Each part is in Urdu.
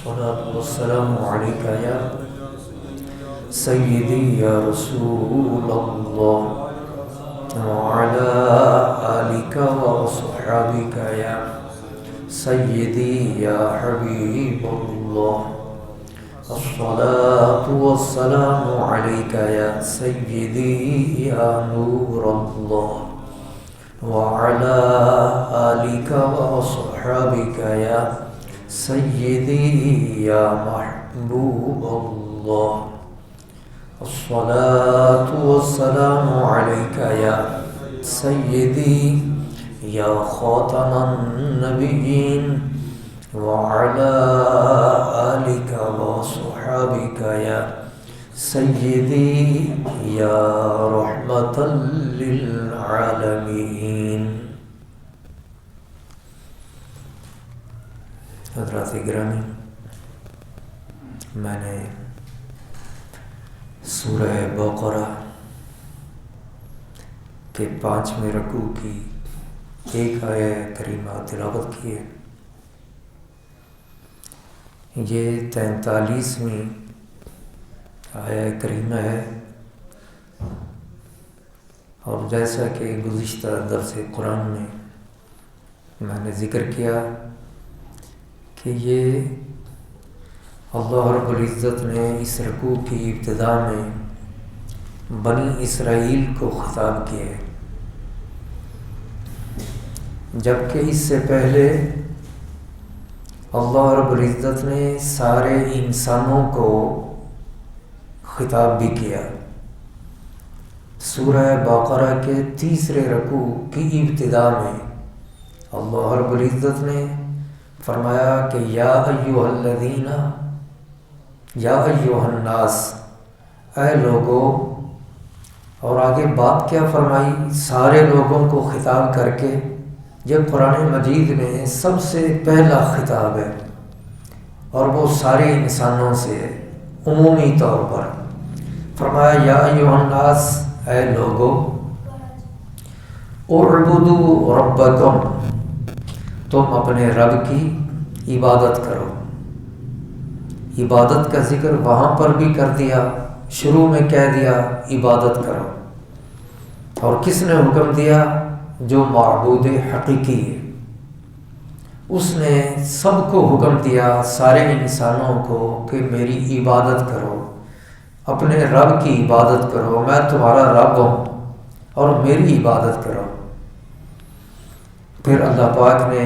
الصلاة والسلام عليك يا سيدي يا رسول الله وعلى آلك وصحبك يا سيدي يا حبيب الله. الصلاة والسلام عليك يا سيدي يا نور الله وعلى آلك وصحبك يا سيدي يا محبوب الله. الصلاة والسلام عليك يا سيدي يا خاتم النبيين وعلى آلك وصحبك يا سيدي يا رحمة للعالمين. حضرات گرامی، میں نے سورہ بقرہ کے 5ویں رکوع کی ایک آیہ کریمہ تلاوت کی ہے. یہ 43ویں آیہ کریمہ ہے، اور جیسا کہ گزشتہ درس قرآن میں نے ذکر کیا کہ یہ اللہ رب العزت نے اس رکوع کی ابتدا میں بنی اسرائیل کو خطاب کیا ہے، جبکہ اس سے پہلے اللہ رب العزت نے سارے انسانوں کو خطاب بھی کیا. سورہ بقرہ کے 3 رکوع کی ابتدا میں اللہ رب العزت نے فرمایا کہ یا ایھا الذین، یا ایھا الناس، اے لوگو. اور آگے بات کیا فرمائی؟ سارے لوگوں کو خطاب کر کے. یہ قرآن مجید میں سب سے پہلا خطاب ہے، اور وہ سارے انسانوں سے عمومی طور پر فرمایا یا ایھا الناس، اے لوگو، اعبدوا ربکم، تم اپنے رب کی عبادت کرو. عبادت کا ذکر وہاں پر بھی کر دیا، شروع میں کہہ دیا عبادت کرو. اور کس نے حکم دیا؟ جو معبود حقیقی ہے، اس نے سب کو حکم دیا، سارے انسانوں کو، کہ میری عبادت کرو، اپنے رب کی عبادت کرو. میں تمہارا رب ہوں اور میری عبادت کرو. پھر اللہ پاک نے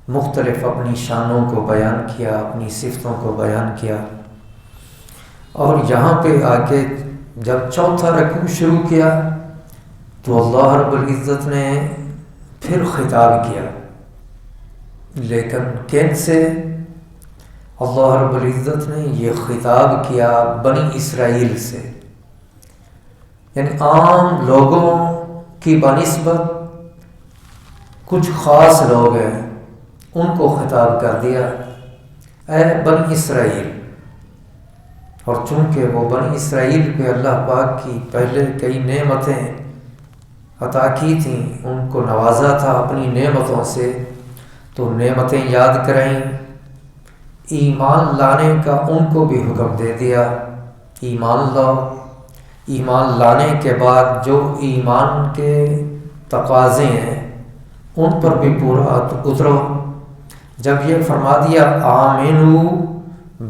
مختلف اپنی شانوں کو بیان کیا، اپنی صفتوں کو بیان کیا. اور یہاں پہ آ کے جب 4تھا رکوع شروع کیا تو اللہ رب العزت نے پھر خطاب کیا، لیکن کن سے؟ اللہ رب العزت نے یہ خطاب کیا بنی اسرائیل سے، یعنی عام لوگوں کی بنسبت کچھ خاص لوگ ہیں، ان کو خطاب کر دیا اے بنی اسرائیل. اور چونکہ وہ بنی اسرائیل پہ اللہ پاک کی پہلے کئی نعمتیں عطا کی تھیں، ان کو نوازا تھا اپنی نعمتوں سے، تو نعمتیں یاد کریں. ایمان لانے کا ان کو بھی حکم دے دیا، ایمان لاؤ. ایمان لانے کے بعد جو ایمان کے تقاضے ہیں ان پر بھی پورا اترو. جب یہ فرما دیا آمنوا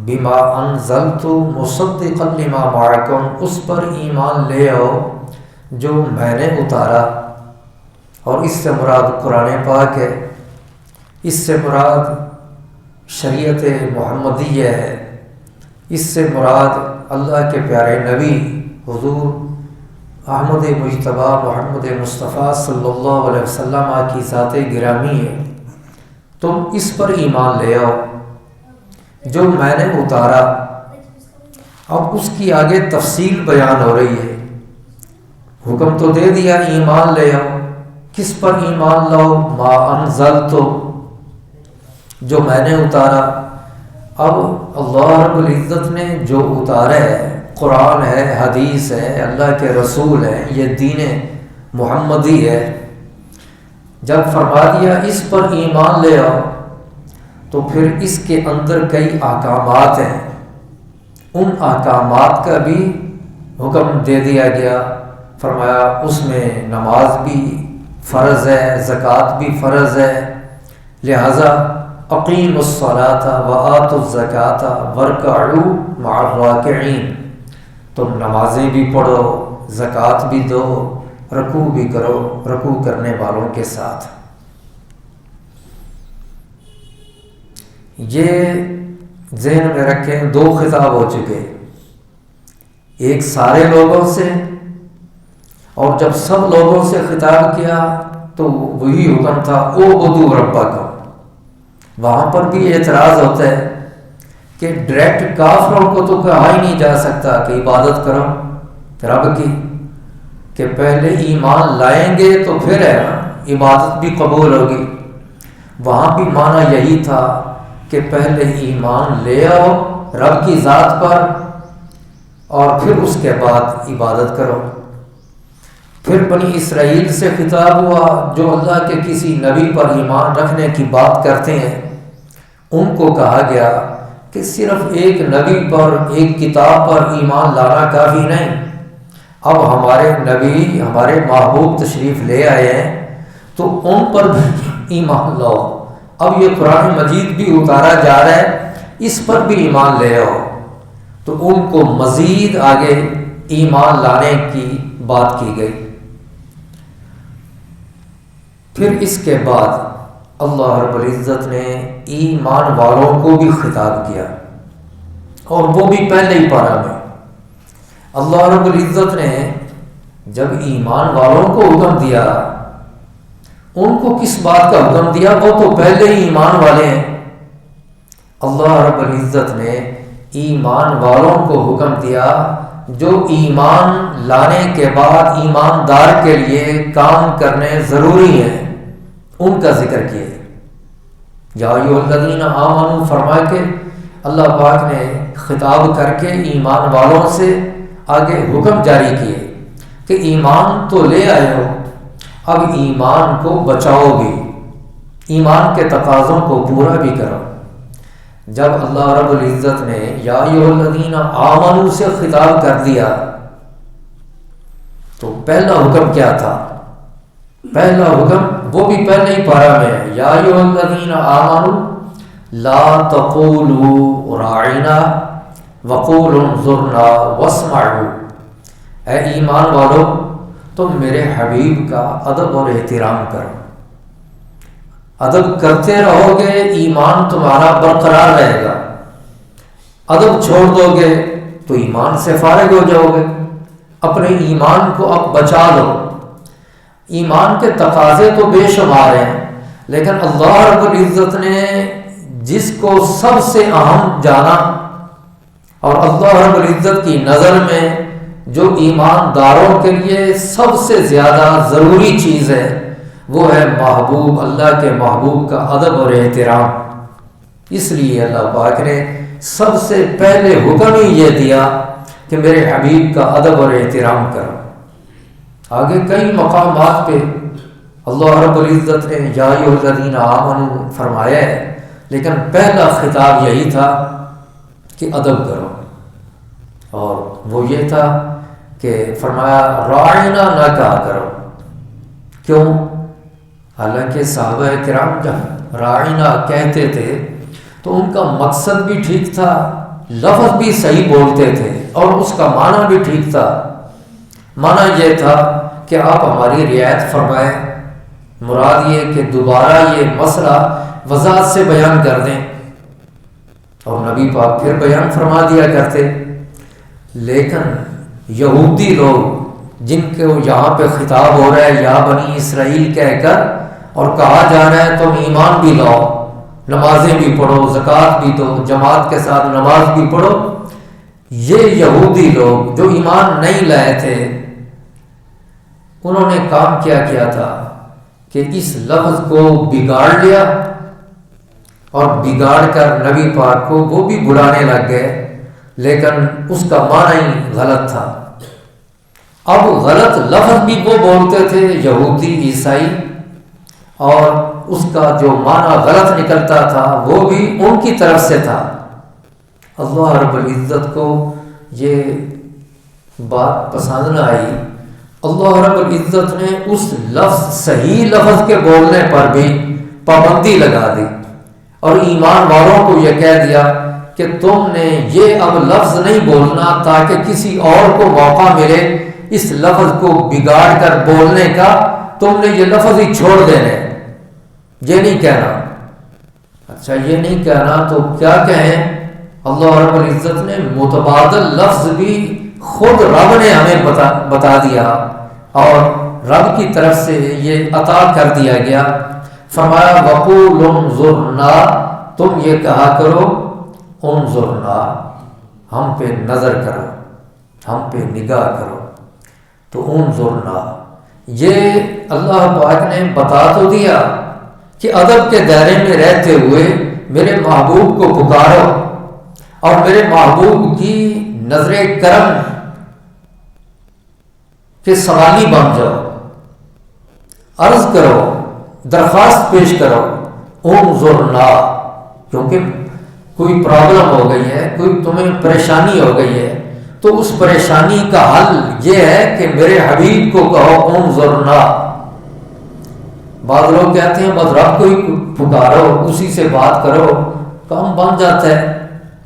بما انزلت مصدقا لما معکم، اس پر ایمان لے آؤ جو میں نے اتارا. اور اس سے مراد قرآن پاک ہے، اس سے مراد شریعت محمدیہ ہے، اس سے مراد اللہ کے پیارے نبی حضور احمد مجتبیٰ محمد مصطفیٰ صلی اللہ علیہ وسلم کی ذات گرامی ہے. تم اس پر ایمان لے آؤ جو میں نے اتارا. اب اس کی آگے تفصیل بیان ہو رہی ہے. حکم تو دے دیا ایمان لے آؤ، کس پر ایمان لاؤ؟ ما انزلت، جو میں نے اتارا. اب اللہ رب العزت نے جو اتارا ہے، قرآن ہے، حدیث ہے، اللہ کے رسول ہے، یہ دین محمدی ہے. جب فرما دیا اس پر ایمان لے آؤ تو پھر اس کے اندر کئی احکامات ہیں، ان احکامات کا بھی حکم دے دیا گیا۔ فرمایا اس میں نماز بھی فرض ہے، زکوٰۃ بھی فرض ہے، لہذا اقیموا الصلاۃ وآتوا الزکاۃ وارکعوا مع الراکعین، تم نمازیں بھی پڑھو، زکوٰۃ بھی دو، رکوع بھی کرو، رکوع کرنے والوں کے ساتھ۔ یہ ذہن میں رکھیں، دو خطاب ہو چکے، ایک سارے لوگوں سے، اور جب سب لوگوں سے خطاب کیا تو وہی حکم تھا اعبدوا ربکم۔ وہاں پر بھی اعتراض ہوتا ہے کہ ڈائریکٹ کافروں کو تو کہا ہی نہیں جا سکتا کہ عبادت کرو رب کی، کہ پہلے ایمان لائیں گے تو پھر ہے نا عبادت بھی قبول ہوگی۔ وہاں بھی معنی یہی تھا کہ پہلے ایمان لے آؤ رب کی ذات پر اور پھر اس کے بعد عبادت کرو۔ پھر بنی اسرائیل سے خطاب ہوا جو اللہ کے کسی نبی پر ایمان رکھنے کی بات کرتے ہیں، ان کو کہا گیا کہ صرف ایک نبی پر، ایک کتاب پر ایمان لانا کافی نہیں، اب ہمارے نبی، ہمارے محبوب تشریف لے آئے ہیں تو ان پر بھی ایمان لاؤ۔ اب یہ قرآن مجید بھی اتارا جا رہا ہے، اس پر بھی ایمان لے آؤ۔ تو ان کو مزید آگے ایمان لانے کی بات کی گئی۔ پھر اس کے بعد اللہ رب العزت نے ایمان والوں کو بھی خطاب کیا، اور وہ بھی پہلے ہی پارہ میں۔ اللہ رب العزت نے جب ایمان والوں کو حکم دیا، ان کو کس بات کا حکم دیا؟ وہ تو پہلے ہی ایمان والے ہیں۔ اللہ رب العزت نے ایمان والوں کو حکم دیا جو ایمان لانے کے بعد ایماندار کے لیے کام کرنے ضروری ہیں، ان کا ذکر کیا۔ یا ایھا الذین آمنوا فرما کے اللہ پاک نے خطاب کر کے ایمان والوں سے آگے حکم جاری کیے کہ ایمان تو لے آئے ہو، اب ایمان کو بچاؤ بھی، ایمان کے تقاضوں کو پورا بھی کرو۔ جب اللہ رب العزت نے یا ایھا الذین آمنوا سے خطاب کر دیا تو پہلا حکم کیا تھا؟ پہلا حکم وہ بھی پہلے ہی پارہ میں ہے، یا ایھا الذین آمنوا لا تقولوا راعنا وقولوا انظرنا واسمعوا، اے ایمان والو تم میرے حبیب کا ادب اور احترام کرو، ادب کرتے رہو گے ایمان تمہارا برقرار رہے گا، ادب چھوڑ دو گے تو ایمان سے فارغ ہو جاؤ گے۔ اپنے ایمان کو اب بچا لو۔ ایمان کے تقاضے تو بے شمار ہیں، لیکن اللہ رب العزت نے جس کو سب سے اہم جانا اور اللہ رب العزت کی نظر میں جو ایمانداروں کے لیے سب سے زیادہ ضروری چیز ہے وہ ہے محبوب، اللہ کے محبوب کا ادب اور احترام۔ اس لیے اللہ پاک نے سب سے پہلے حکم ہی یہ دیا کہ میرے حبیب کا ادب اور احترام کرو۔ آگے کئی مقامات پہ اللہ رب العزت نے یا ایھا الذین آمنوا فرمایا ہے، لیکن پہلا خطاب یہی تھا کہ ادب کرو، اور وہ یہ تھا کہ فرمایا راعنا نہ کہا کرو۔ کیوں؟ حالانکہ صحابہ کرام جب راعنا کہتے تھے تو ان کا مقصد بھی ٹھیک تھا، لفظ بھی صحیح بولتے تھے، اور اس کا معنی بھی ٹھیک تھا۔ معنی یہ تھا کہ آپ ہماری رعایت فرمائیں، مراد یہ کہ دوبارہ یہ مسئلہ وضاحت سے بیان کر دیں، اور نبی پاک پھر بیان فرما دیا کرتے۔ لیکن یہودی لوگ جن کو یہاں پہ خطاب ہو رہا ہے یا بنی اسرائیل کہہ کر، اور کہا جا رہا ہے تم ایمان بھی لاؤ، نمازیں بھی پڑھو، زکوٰۃ بھی دو، جماعت کے ساتھ نماز بھی پڑھو، یہ یہودی لوگ جو ایمان نہیں لائے تھے انہوں نے کام کیا تھا کہ اس لفظ کو بگاڑ لیا، اور بگاڑ کر نبی پاک کو وہ بھی بلانے لگ گئے، لیکن اس کا معنی ہی غلط تھا۔ اب غلط لفظ بھی وہ بولتے تھے یہودی عیسائی، اور اس کا جو معنی غلط نکلتا تھا وہ بھی ان کی طرف سے تھا۔ اللہ رب العزت کو یہ بات پسند نہ آئی۔ اللہ رب العزت نے اس لفظ صحیح لفظ کے بولنے پر بھی پابندی لگا دی اور ایمان والوں کو یہ کہہ دیا کہ تم نے یہ اب لفظ نہیں بولنا تاکہ کسی اور کو موقع ملے اس لفظ کو بگاڑ کر بولنے کا، تم نے یہ لفظ ہی چھوڑ دینے، یہ نہیں کہنا۔ اچھا یہ نہیں کہنا تو کیا کہیں؟ اللہ رب العزت نے متبادل لفظ بھی خود رب نے ہمیں بتا دیا اور رب کی طرف سے یہ عطا کر دیا گیا۔ فرمایا وقول انظرنا، تم یہ کہا کرو انظرنا، ہم پہ نظر کرو، ہم پہ نگاہ کرو۔ تو انظرنا یہ اللہ پاک نے بتا تو دیا کہ ادب کے دائرے میں رہتے ہوئے میرے محبوب کو پکارو اور میرے محبوب کی نظر کرم کے سوالی بن جاؤ، عرض کرو، درخواست پیش کرو انظرنا، کیونکہ کوئی پرابلم ہو گئی ہے، کوئی تمہیں پریشانی ہو گئی ہے تو اس پریشانی کا حل یہ ہے کہ میرے حبیب کو کہو انظرنا۔ بعض لوگ کہتے ہیں بس رب کو ہی پکارو، اسی سے بات کرو، کام بن جاتا ہے،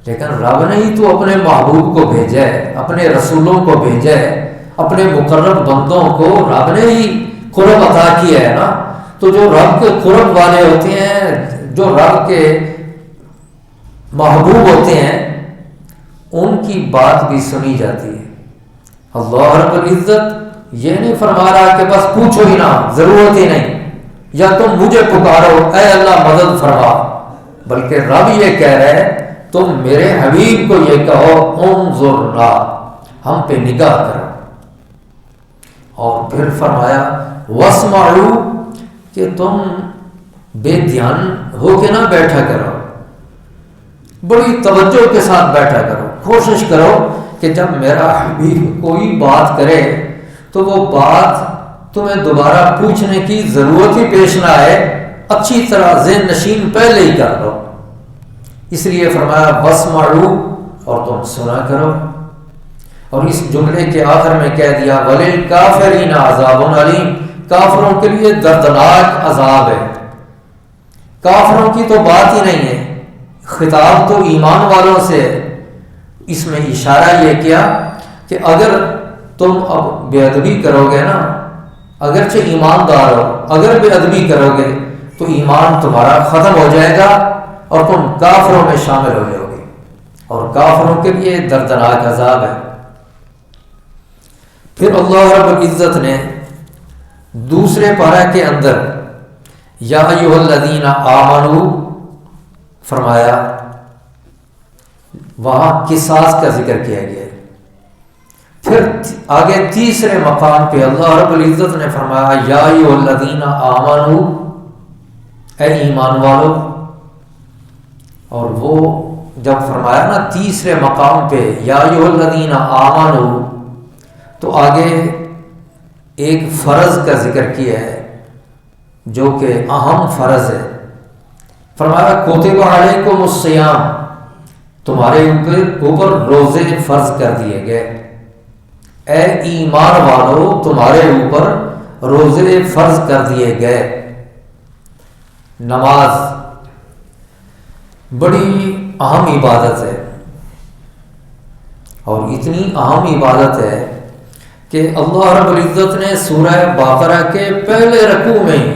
لیکن رب نے ہی تو اپنے محبوب کو بھیجا ہے، اپنے رسولوں کو بھیجا ہے، اپنے مقرب بندوں کو رب نے ہی قرب عطا کیا ہے نا۔ تو جو رب کے قرب والے ہوتے ہیں، جو رب کے محبوب ہوتے ہیں، ان کی بات بھی سنی جاتی ہے۔ اللہ رب العزت یہ نہیں فرما رہا کہ بس پوچھو ہی نہ، ضرورت ہی نہیں، یا تم مجھے پکارو اے اللہ مدد فرما، بلکہ رب یہ کہہ رہے تم میرے حبیب کو یہ کہو انظرنا، ہم پہ نگاہ کرو۔ اور پھر فرمایا واسمعوا، کہ تم بے دھیان ہو کے نہ بیٹھا کرو، بڑی توجہ کے ساتھ بیٹھا کرو، کوشش کرو کہ جب میرا حبیب کوئی بات کرے تو وہ بات تمہیں دوبارہ پوچھنے کی ضرورت ہی پیش نہ آئے، اچھی طرح ذہن نشین پہلے ہی کر لو۔ اس لیے فرمایا واسمعوا، اور تم سنا کرو۔ اور اس جملے کے آخر میں کہہ دیا وَلِلْكَافِرِينَ عَذَابٌ عَلِيمٌ، کافروں کے لیے دردناک عذاب ہے۔ کافروں کی تو بات ہی نہیں ہے، خطاب تو ایمان والوں سے ہے۔ اس میں اشارہ یہ کیا کہ اگر تم اب بے ادبی کرو گے نا، اگرچہ ایماندار ہو، اگر بے ادبی کرو گے تو ایمان تمہارا ختم ہو جائے گا اور تم کافروں میں شامل ہو جاؤ گے، اور کافروں کے لیے دردناک عذاب ہے۔ پھر اللہ رب العزت نے دوسرے پارہ کے اندر یا ایھا الذین آمنوا فرمایا، وہاں قصاص کا ذکر کیا گیا ہے۔ پھر آگے تیسرے مقام پہ اللہ رب العزت نے فرمایا یا ایھا الذین آمنوا، اے ایمان والو۔ اور وہ جب فرمایا نا تیسرے مقام پہ یا ایھا الذین آمنوا، تو آگے ایک فرض کا ذکر کیا ہے جو کہ اہم فرض ہے۔ فرمایا کتب علیکم الصیام، تمہارے اوپر روزے فرض کر دیے گئے، اے ایمان والو تمہارے اوپر روزے فرض کر دیے گئے۔ نماز بڑی اہم عبادت ہے، اور اتنی اہم عبادت ہے کہ اللہ رب العزت نے سورہ بقرہ کے پہلے رکوع میں ہی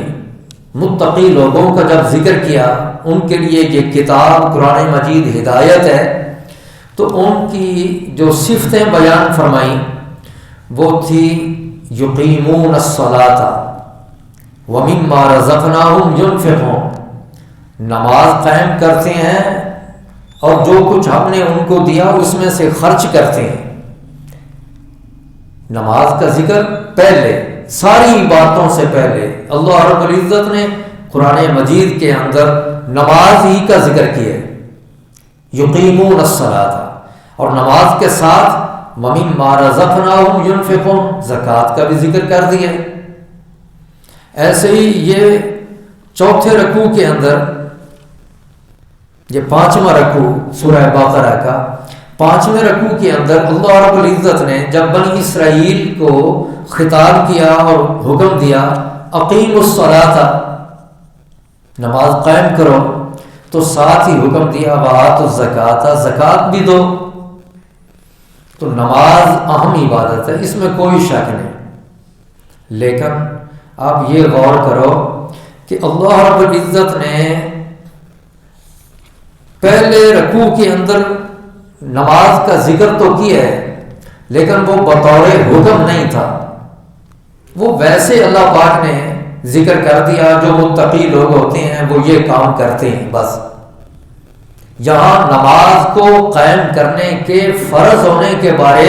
متقی لوگوں کا جب ذکر کیا، ان کے لیے یہ کتاب قرآن مجید ہدایت ہے، تو ان کی جو صفتیں بیان فرمائیں وہ تھی یقیمون الصلاۃ ومما رزقناہم ينفقون، نماز قائم کرتے ہیں اور جو کچھ ہم نے ان کو دیا اس میں سے خرچ کرتے ہیں۔ نماز کا ذکر پہلے، ساری باتوں سے پہلے اللہ رب العزت نے قرآن مجید کے اندر نماز ہی کا ذکر کیا، یقیمون الصلاۃ، اور نماز کے ساتھ ومما رزقناہم ينفقون، زکوٰۃ کا بھی ذکر کر دیا۔ ایسے ہی یہ چوتھے رکوع کے اندر، یہ 5واں رکوع سورہ بقرہ کا 5ویں رکوع کے اندر اللہ رب العزت نے جب بنی اسرائیل کو خطاب کیا اور حکم دیا اقیم الصلاۃ، نماز قائم کرو، تو ساتھ ہی حکم دیا وآتوا الزکاۃ، زکوٰۃ بھی دو۔ تو نماز اہم عبادت ہے، اس میں کوئی شک نہیں، لیکن آپ یہ غور کرو کہ اللہ رب العزت نے پہلے رکوع کے اندر نماز کا ذکر تو کیا ہے، لیکن وہ بطور حکم نہیں تھا، وہ ویسے اللہ پاک نے ذکر کر دیا جو متقی لوگ ہوتے ہیں وہ یہ کام کرتے ہیں بس۔ یہاں نماز کو قائم کرنے کے فرض ہونے کے بارے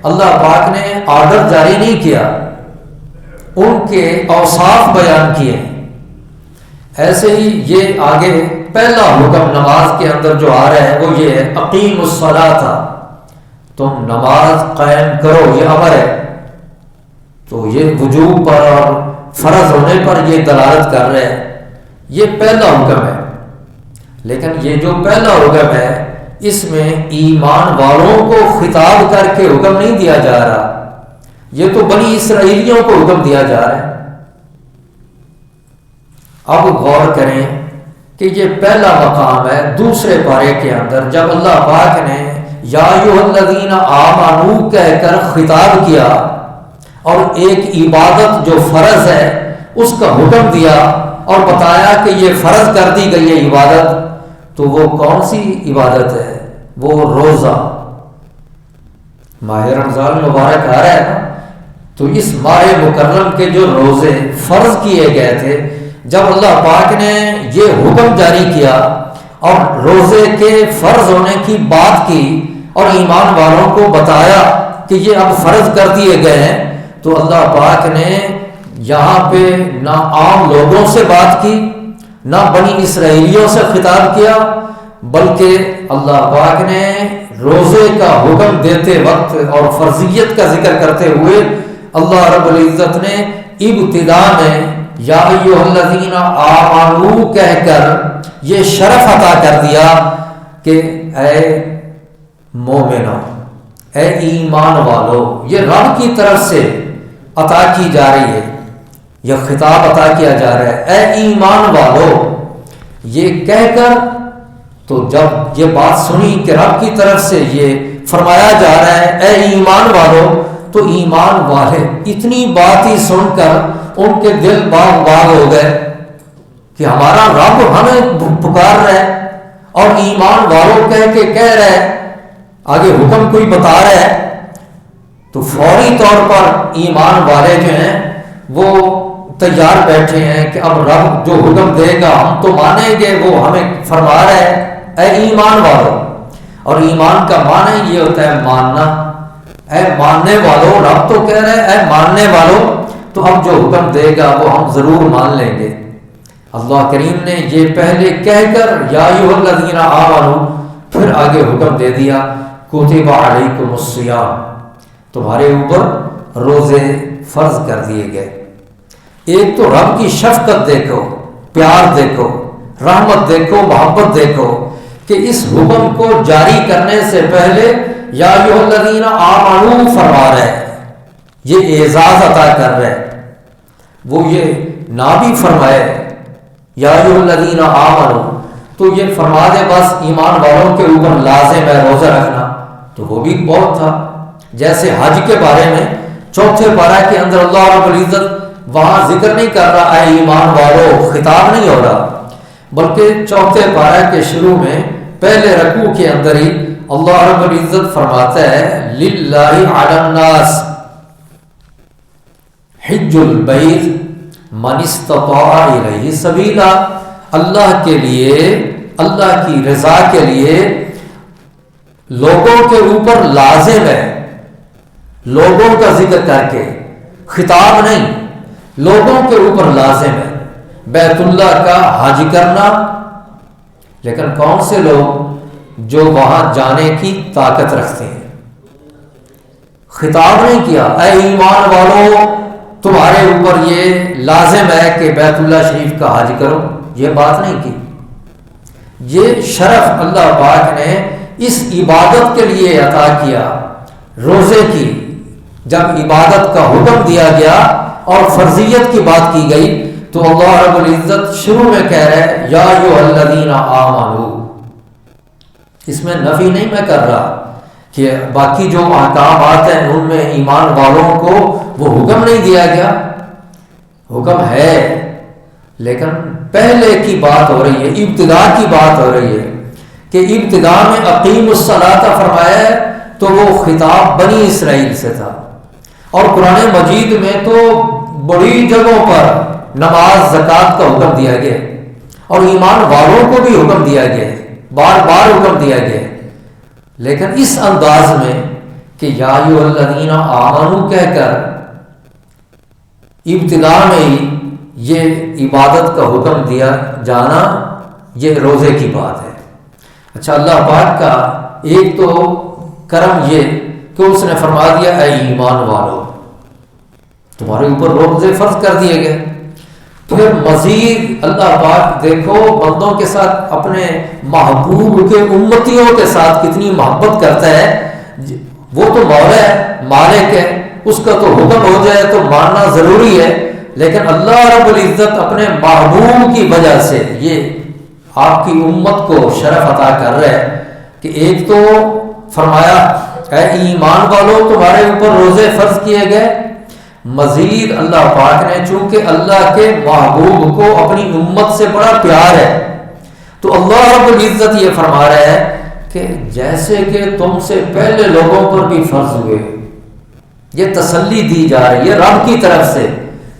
اللہ پاک نے آرڈر جاری نہیں کیا، ان کے اوصاف بیان کیے۔ ایسے ہی یہ آگے پہلا حکم نماز کے اندر جو آ رہا ہے وہ یہ ہے اقیم الصلاۃ، تم نماز قائم کرو، یہ امر ہے۔ تو یہ وجوب پر اور فرض ہونے پر یہ دلالت کر رہا ہے، یہ پہلا حکم ہے۔ لیکن یہ جو پہلا حکم ہے اس میں ایمان والوں کو خطاب کر کے حکم نہیں دیا جا رہا، یہ تو بنی اسرائیلیوں کو حکم دیا جا رہا ہے۔ اب غور کریں کہ یہ پہلا مقام ہے دوسرے پارے کے اندر، جب اللہ پاک نے یا ایھا الذین آمنوا کہہ کر خطاب کیا اور ایک عبادت جو فرض ہے اس کا حکم دیا اور بتایا کہ یہ فرض کر دی گئی ہے عبادت، تو وہ کون سی عبادت ہے؟ وہ روزہ۔ ماہ رمضان مبارک آ رہا ہے نا، تو اس ماہ مکرم کے جو روزے فرض کیے گئے تھے، جب اللہ پاک نے یہ حکم جاری کیا اور روزے کے فرض ہونے کی بات کی اور ایمان والوں کو بتایا کہ یہ اب فرض کر دیے گئے ہیں، تو اللہ پاک نے یہاں پہ نہ عام لوگوں سے بات کی، نہ بنی اسرائیلیوں سے خطاب کیا، بلکہ اللہ پاک نے روزے کا حکم دیتے وقت اور فرضیت کا ذکر کرتے ہوئے اللہ رب العزت نے ابتدا میں یا ایھا الذین آمنوا کہہ کر یہ شرف عطا کر دیا کہ اے مومنو، اے ایمان والو، یہ رب کی طرف سے عطا کی جا رہی ہے، یہ خطاب عطا کیا جا رہا ہے، اے ایمان والو، یہ کہہ کر تو جب یہ بات سنی کہ رب کی طرف سے یہ فرمایا جا رہا ہے اے ایمان والو، تو ایمان والے اتنی بات ہی سن کر ان کے دل باغ باغ ہو گئے کہ ہمارا رب ہمیں پکار رہا ہے، اور ایمان والوں کہہ رہا ہے، آگے حکم کوئی بتا رہا ہے، تو فوری طور پر ایمان والے جو ہیں وہ تیار بیٹھے ہیں کہ اب رب جو حکم دے گا ہم تو مانیں گے، وہ ہمیں فرما رہا ہے اے ایمان والو۔ اور ایمان کا معنی یہ ہوتا ہے ماننا، اے ماننے والو، رب تو کہہ رہے اے ماننے والو، تو اب جو حکم دے گا وہ ہم ضرور مان لیں گے۔ اللہ کریم نے یہ پہلے کہہ کر یا ایھا الذین آمنوا، پھر آگے حکم دے دیا کتب علیکم الصیام، تمہارے اوپر روزے فرض کر دیے گئے۔ ایک تو رب کی شفقت دیکھو، پیار دیکھو، رحمت دیکھو، محبت دیکھو کہ اس حکم کو جاری کرنے سے پہلے یا ایھا الذین آمنوا فرما رہے ہیں، یہ اعزاز عطا کر رہے ہیں۔ وہ یہ نہ بھی فرمائے یا ایھا الذین آمنوا تو یہ فرما دے بس ایمان والوں کے اوپر لازم ہے روزہ رکھنا، تو وہ بھی بہت تھا۔ جیسے حج کے بارے میں چوتھے پارہ کے اندر اللہ رب العزت وہاں ذکر نہیں کر رہا اے ایمان والو، خطاب نہیں ہو رہا، بلکہ چوتھے پارہ کے شروع میں پہلے رکوع کے اندر ہی اللہ رب العزت فرماتا ہے للہ علی الناس حج البیت من استطاع الیہ سبیلا، اللہ کے لیے، اللہ کی رضا کے لیے لوگوں کے اوپر لازم ہے، لوگوں کا ذکر کر کے، خطاب نہیں، لوگوں کے اوپر لازم ہے بیت اللہ کا حج کرنا۔ لیکن کون سے لوگ؟ جو وہاں جانے کی طاقت رکھتے ہیں۔ خطاب نہیں کیا اے ایمان والو تمہارے اوپر یہ لازم ہے کہ بیت اللہ شریف کا حج کرو، یہ بات نہیں کی۔ یہ شرف اللہ پاک نے اس عبادت کے لیے عطا کیا، روزے کی۔ جب عبادت کا حکم دیا گیا اور فرضیت کی بات کی گئی تو اللہ رب العزت شروع میں کہہ رہے یا ایھا الذین آمنو۔ اس میں نفی نہیں میں کر رہا کہ باقی جو احکامات ہیں ان میں ایمان والوں کو وہ حکم نہیں دیا گیا، حکم ہے، لیکن پہلے کی بات ہو رہی ہے، ابتدا کی بات ہو رہی ہے کہ ابتدا میں اقیم الصلاۃ فرمایا ہے تو وہ خطاب بنی اسرائیل سے تھا، اور قرآن مجید میں تو بڑی جگہوں پر نماز زکوٰۃ کا حکم دیا گیا اور ایمان والوں کو بھی حکم دیا گیا ہے، بار بار حکم دیا گیا ہے، لیکن اس انداز میں کہ یا ایھا الذین آمنو کہہ کر ابتدا میں ہی یہ عبادت کا حکم دیا جانا، یہ روزے کی بات ہے۔ اچھا، اللہ پاک کا ایک تو کرم یہ کہ اس نے فرما دیا اے ایمان والو تمہارے اوپر روزے فرض کر دیے گئے۔ پھر مزید اللہ پاک دیکھو بندوں کے ساتھ، اپنے محبوب کے امتیوں کے ساتھ کتنی محبت کرتا ہے۔ وہ تو مولا ہے، مالک ہے، اس کا تو حکم ہو جائے تو ماننا ضروری ہے، لیکن اللہ رب العزت اپنے محبوب کی وجہ سے یہ آپ کی امت کو شرف عطا کر رہا ہے کہ ایک تو فرمایا اے ایمان والو تمہارے اوپر روزے فرض کیے گئے، مزید اللہ پاک نے چونکہ اللہ کے محبوب کو اپنی امت سے بڑا پیار ہے تو اللہ رب العزت یہ فرما رہا ہے کہ جیسے کہ تم سے پہلے لوگوں پر بھی فرض ہوئے، یہ تسلی دی جا رہی ہے رب کی طرف سے،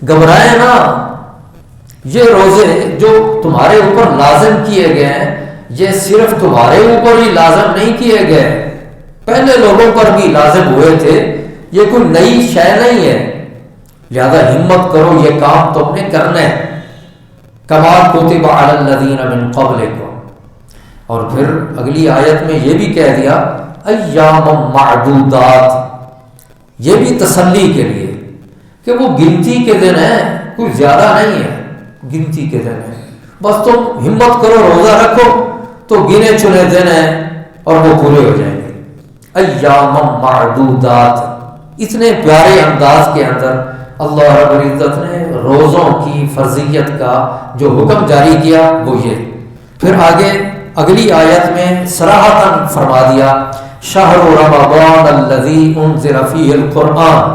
گھبرائے نا، یہ روزے جو تمہارے اوپر لازم کیے گئے ہیں یہ صرف تمہارے اوپر ہی لازم نہیں کیے گئے، پہلے لوگوں پر بھی لازم ہوئے تھے، یہ کوئی نئی شے نہیں ہے، لہذا ہمت کرو، یہ کام تم نے کرنا ہے، کما کتب علی الذین من قبلکم۔ اور پھر اگلی آیت میں یہ بھی کہہ دیا ایام معدودات، یہ بھی تسلی کے لیے کہ وہ گنتی کے دن ہیں، کوئی زیادہ نہیں ہے، گنتی کے دن ہیں، بس تم ہمت کرو، روزہ رکھو تو گنے چنے دن ہیں اور وہ پورے ہو جائیں گے۔ ایام معدودات، اتنے پیارے انداز کے اندر اللہ رب العزت نے روزوں کی فرضیت کا جو حکم جاری کیا وہ یہ۔ پھر آگے اگلی آیت میں صراحتاً فرما دیا شہر رمضان الذی انزل فیہ القرآن،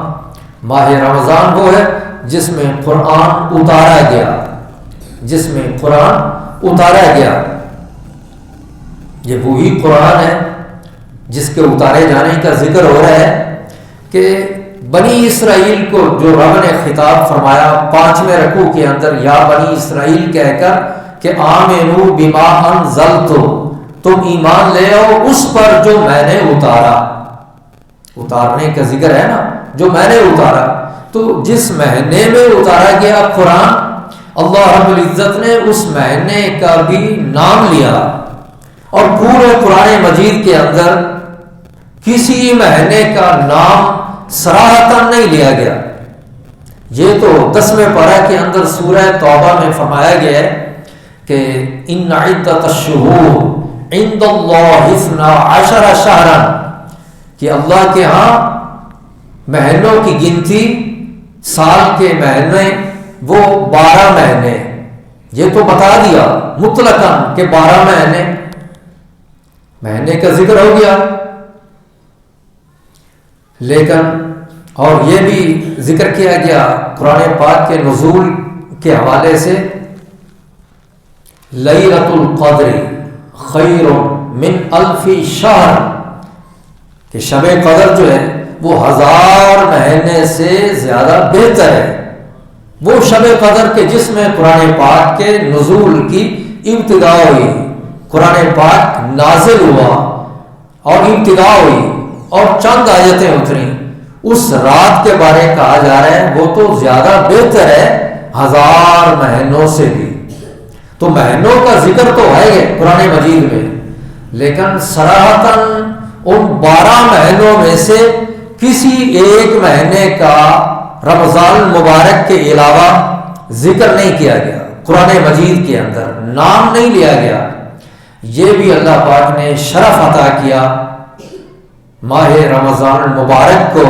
ماہ رمضان وہ ہے جس میں قرآن اتارا گیا، جس میں قرآن اتارا گیا، یہ وہی قرآن ہے جس کے اتارے جانے کا ذکر ہو رہا ہے کہ بنی اسرائیل کو جو رب نے خطاب فرمایا 5ویں رکوع کے اندر، یا بنی اسرائیل کہہ کر کہ آمنوا بما انزلت، تم ایمان لے آؤ اس پر جو میں نے اتارا، اتارنے کا ذکر ہے نا، جو میں نے اتارا، تو جس مہینے میں اتارا گیا قرآن، اللہ رب العزت نے اس مہینے کا بھی نام لیا، اور پورے قرآن مجید کے اندر کسی مہینے کا نام صراحتاً نہیں لیا گیا۔ یہ تو 10ویں پارہ کے اندر سورہ توبہ میں فرمایا گیا ہے کہ ان عدۃ الشہور عند اللہ 12 شہرا، کہ اللہ کے ہاں مہینوں کی گنتی، سال کے مہینے وہ 12 مہینے، یہ تو بتا دیا مطلقاً کہ 12 مہینے کا ذکر ہو گیا، لیکن اور یہ بھی ذکر کیا گیا قرآن پاک کے نزول کے حوالے سے لیلۃ القدر خیر من الف شہر، کہ شب قدر جو ہے وہ 1000 مہینے سے زیادہ بہتر ہے، وہ شب قدر کے جس میں قرآن پاک کے نزول کی ابتدا ہوئی، قرآن پاک نازل ہوا اور ابتدا ہوئی اور چند آیتیں اتری، اس رات کے بارے کہا جا رہا ہے وہ تو زیادہ بہتر ہے 1000 مہینوں سے بھی۔ تو مہینوں کا ذکر تو ہے قرآن مجید میں، لیکن صراحتاً ان 12 مہینوں میں سے کسی ایک مہینے کا رمضان المبارک کے علاوہ ذکر نہیں کیا گیا، قرآن مجید کے اندر نام نہیں لیا گیا، یہ بھی اللہ پاک نے شرف عطا کیا ماہ رمضان المبارک کو،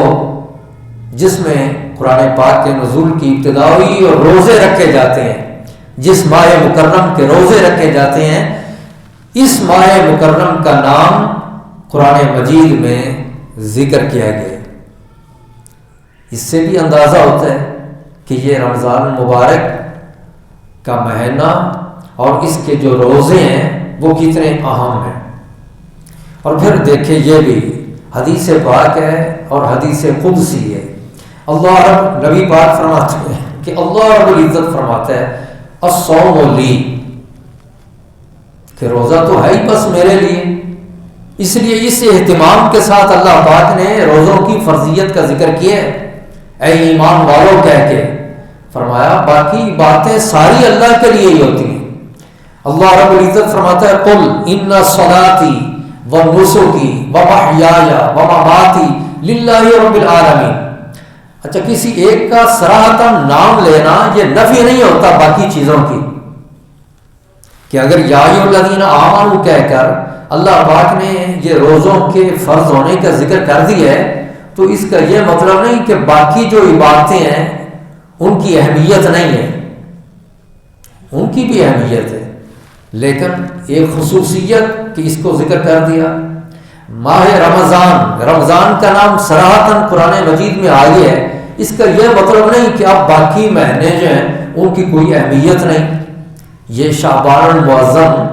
جس میں قرآن پاک کے نزول کی ابتدا ہوئی اور روزے رکھے جاتے ہیں، جس ماہ مکرم کے روزے رکھے جاتے ہیں، اس ماہ مکرم کا نام قرآن مجید میں ذکر کیا گیا۔ اس سے بھی اندازہ ہوتا ہے کہ یہ رمضان المبارک کا مہینہ اور اس کے جو روزے ہیں وہ کتنے اہم ہیں۔ اور پھر دیکھیں یہ بھی حدیث پاک ہے اور حدیث قدسی ہے۔ اللہ رب نبی پاک فرماتے ہیں کہ اللہ رب العزت فرماتا ہے الصوم لی، کہ روزہ تو ہے ہی بس میرے لیے، اس لیے اس اہتمام کے ساتھ اللہ پاک نے روزوں کی فرضیت کا ذکر کیا ہے۔ اے ایمان والوں کہہ کے فرمایا باقی باتیں ساری اللہ کے لیے ہی ہوتی ہیں۔ اللہ رب العزت فرماتا ہے قل ان صلاتی ونسکی ومحیای ومماتی للہ رب العالمین۔ اچھا، کسی ایک کا صراحتاً نام لینا یہ نفی نہیں ہوتا باقی چیزوں کی، کہ اگر یا ایھا الذین آمنوا کہہ کر اللہ پاک نے یہ روزوں کے فرض ہونے کا ذکر کر دیا ہے تو اس کا یہ مطلب نہیں کہ باقی جو عبادتیں ہیں ان کی اہمیت نہیں ہے، ان کی بھی اہمیت ہے، لیکن ایک خصوصیت کہ اس کو ذکر کر دیا۔ ماہ رمضان کا نام صراحتاً قرآن مجید میں آ گیا ہے، اس کا یہ مطلب نہیں کہ اب باقی مہینے جو ہیں ان کی کوئی اہمیت نہیں۔ یہ شعبان المعظم